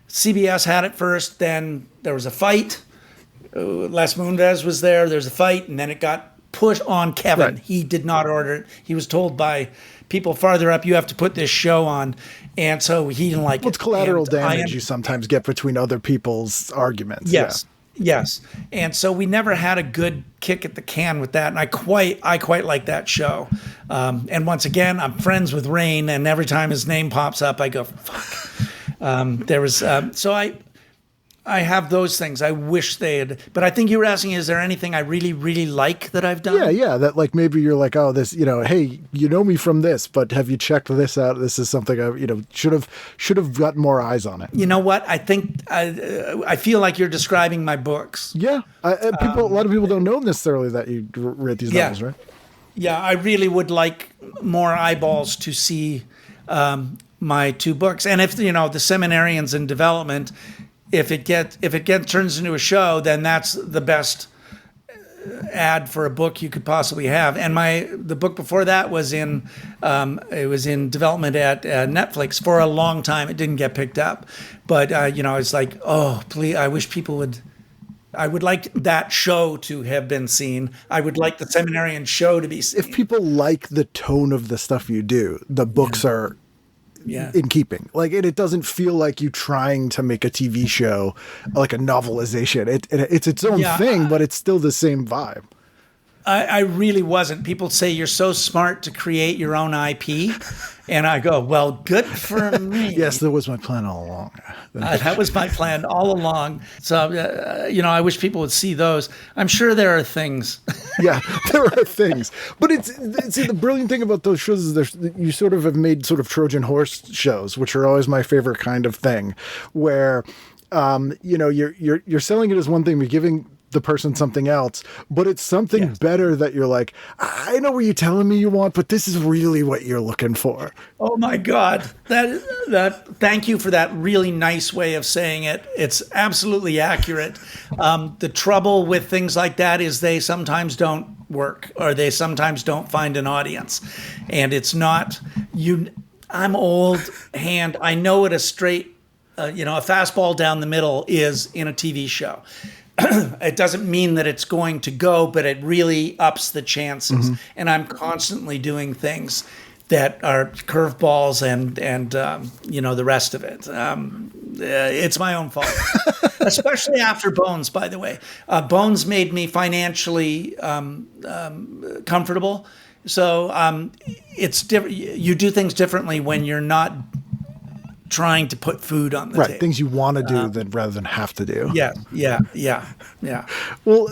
CBS had it first. Then there was a fight. Les Moonves was there. There's a fight, and then it got put on Kevin. He did not order it. He was told by people farther up, you have to put this show on. And so he didn't like it. It's collateral And damage you sometimes get between other people's arguments. Yes. Yes. And so we never had a good kick at the can with that. And I quite like that show. And once again, I'm friends with Rainn, and every time his name pops up, I go, fuck. So I have those things. I wish they had, but I think you were asking, is there anything I really, really like that I've done? Yeah. That like, maybe you're like, oh, this, hey, you know me from this, but have you checked this out? This is something I, should have gotten more eyes on it. You know what? I think I feel like you're describing my books. Yeah. A lot of people don't know necessarily that you read these novels, right? Yeah. I really would like more eyeballs to see my 2 books. And if, the Seminarian's in development, if it turns into a show, then that's the best ad for a book you could possibly have. And the book before that was in development at Netflix for a long time. It didn't get picked up, but it's like, oh, please, I wish people would. I would like that show to have been seen. I would like the Seminarian show to be seen. If people like the tone of the stuff you do, the books are in keeping. Like it doesn't feel like you trying to make a TV show like a novelization. It's its own thing, but it's still the same vibe. I really wasn't. People say you're so smart to create your own IP. And I go, well, good for me. Yes, that was my plan all along. That was my plan all along. So, I wish people would see those. I'm sure there are things. Yeah, there are things. But see, the brilliant thing about those shows is you sort of have made sort of Trojan horse shows, which are always my favorite kind of thing, where, you're selling it as one thing, but giving the person something else, but it's something better that you're like, I know what you're telling me you want, but this is really what you're looking for. Oh my God. Thank you for that really nice way of saying it. It's absolutely accurate. The trouble with things like that is they sometimes don't work, or they sometimes don't find an audience. And it's not I'm old hand. I know what a straight, a fastball down the middle is in a TV show. It doesn't mean that it's going to go, but it really ups the chances. Mm-hmm. And I'm constantly doing things that are curveballs and the rest of it. It's my own fault, especially after Bones, by the way. Bones made me financially comfortable. So it's different. You do things differently when you're not trying to put food on the table. Things you want to do rather than have to do. Yeah. Well,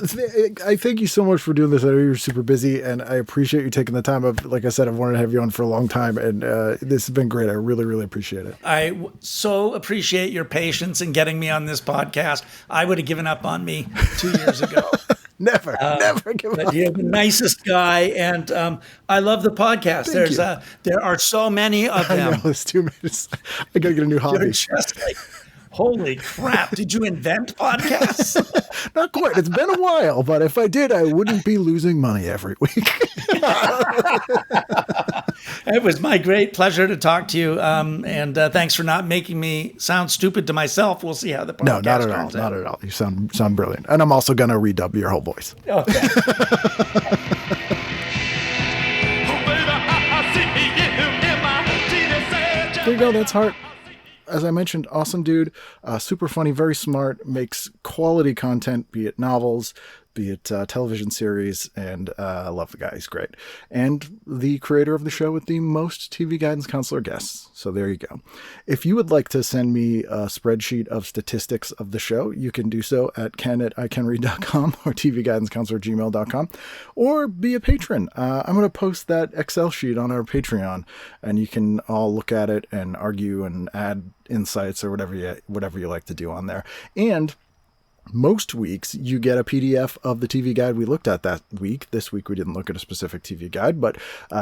I thank you so much for doing this. I know you're super busy, and I appreciate you taking the time. Like I said, I've wanted to have you on for a long time, and this has been great. I really, really appreciate it. I so appreciate your patience in getting me on this podcast. I would have given up on me 2 years ago. Never give up. You're the nicest guy, and I love the podcast. There are so many of them. I know, it's too many. I gotta get a new hobby. You're just like, holy crap! Did you invent podcasts? Not quite. It's been a while, but if I did, I wouldn't be losing money every week. It was my great pleasure to talk to you, and thanks for not making me sound stupid to myself. We'll see how the podcast No, not at all. Not at all. You sound brilliant, and I'm also gonna redub your whole voice. Okay. There you go. That's Hart. As I mentioned, awesome dude, super funny, very smart, makes quality content, be it novels, be it television series, and I love the guy. He's great. And the creator of the show with the most TV guidance counselor guests. So there you go. If you would like to send me a spreadsheet of statistics of the show, you can do so at ken@icanread.com or tvguidancecounselor@gmail.com, or be a patron. I'm going to post that Excel sheet on our Patreon, and you can all look at it and argue and add insights or whatever you like to do on there. And most weeks you get a PDF of the TV guide we looked at that week. This week we didn't look at a specific TV guide, but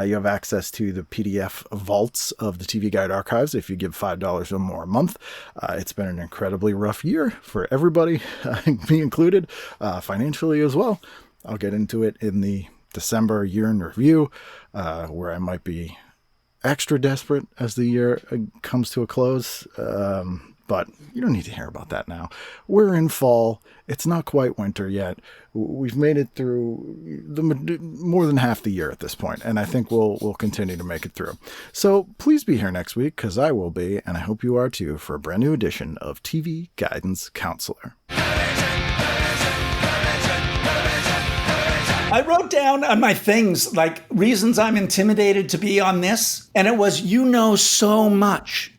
you have access to the PDF vaults of the TV guide archives if you give $5 or more a month. It's been an incredibly rough year for everybody, me included, financially as well. I'll get into it in the December year in review, where I might be extra desperate as the year comes to a close. But you don't need to hear about that now. We're in fall. It's not quite winter yet. We've made it through more than half the year at this point, and I think we'll continue to make it through. So please be here next week, because I will be, and I hope you are too, for a brand new edition of TV Guidance Counselor. I wrote down on my things, like, reasons I'm intimidated to be on this, and it was, you know so much.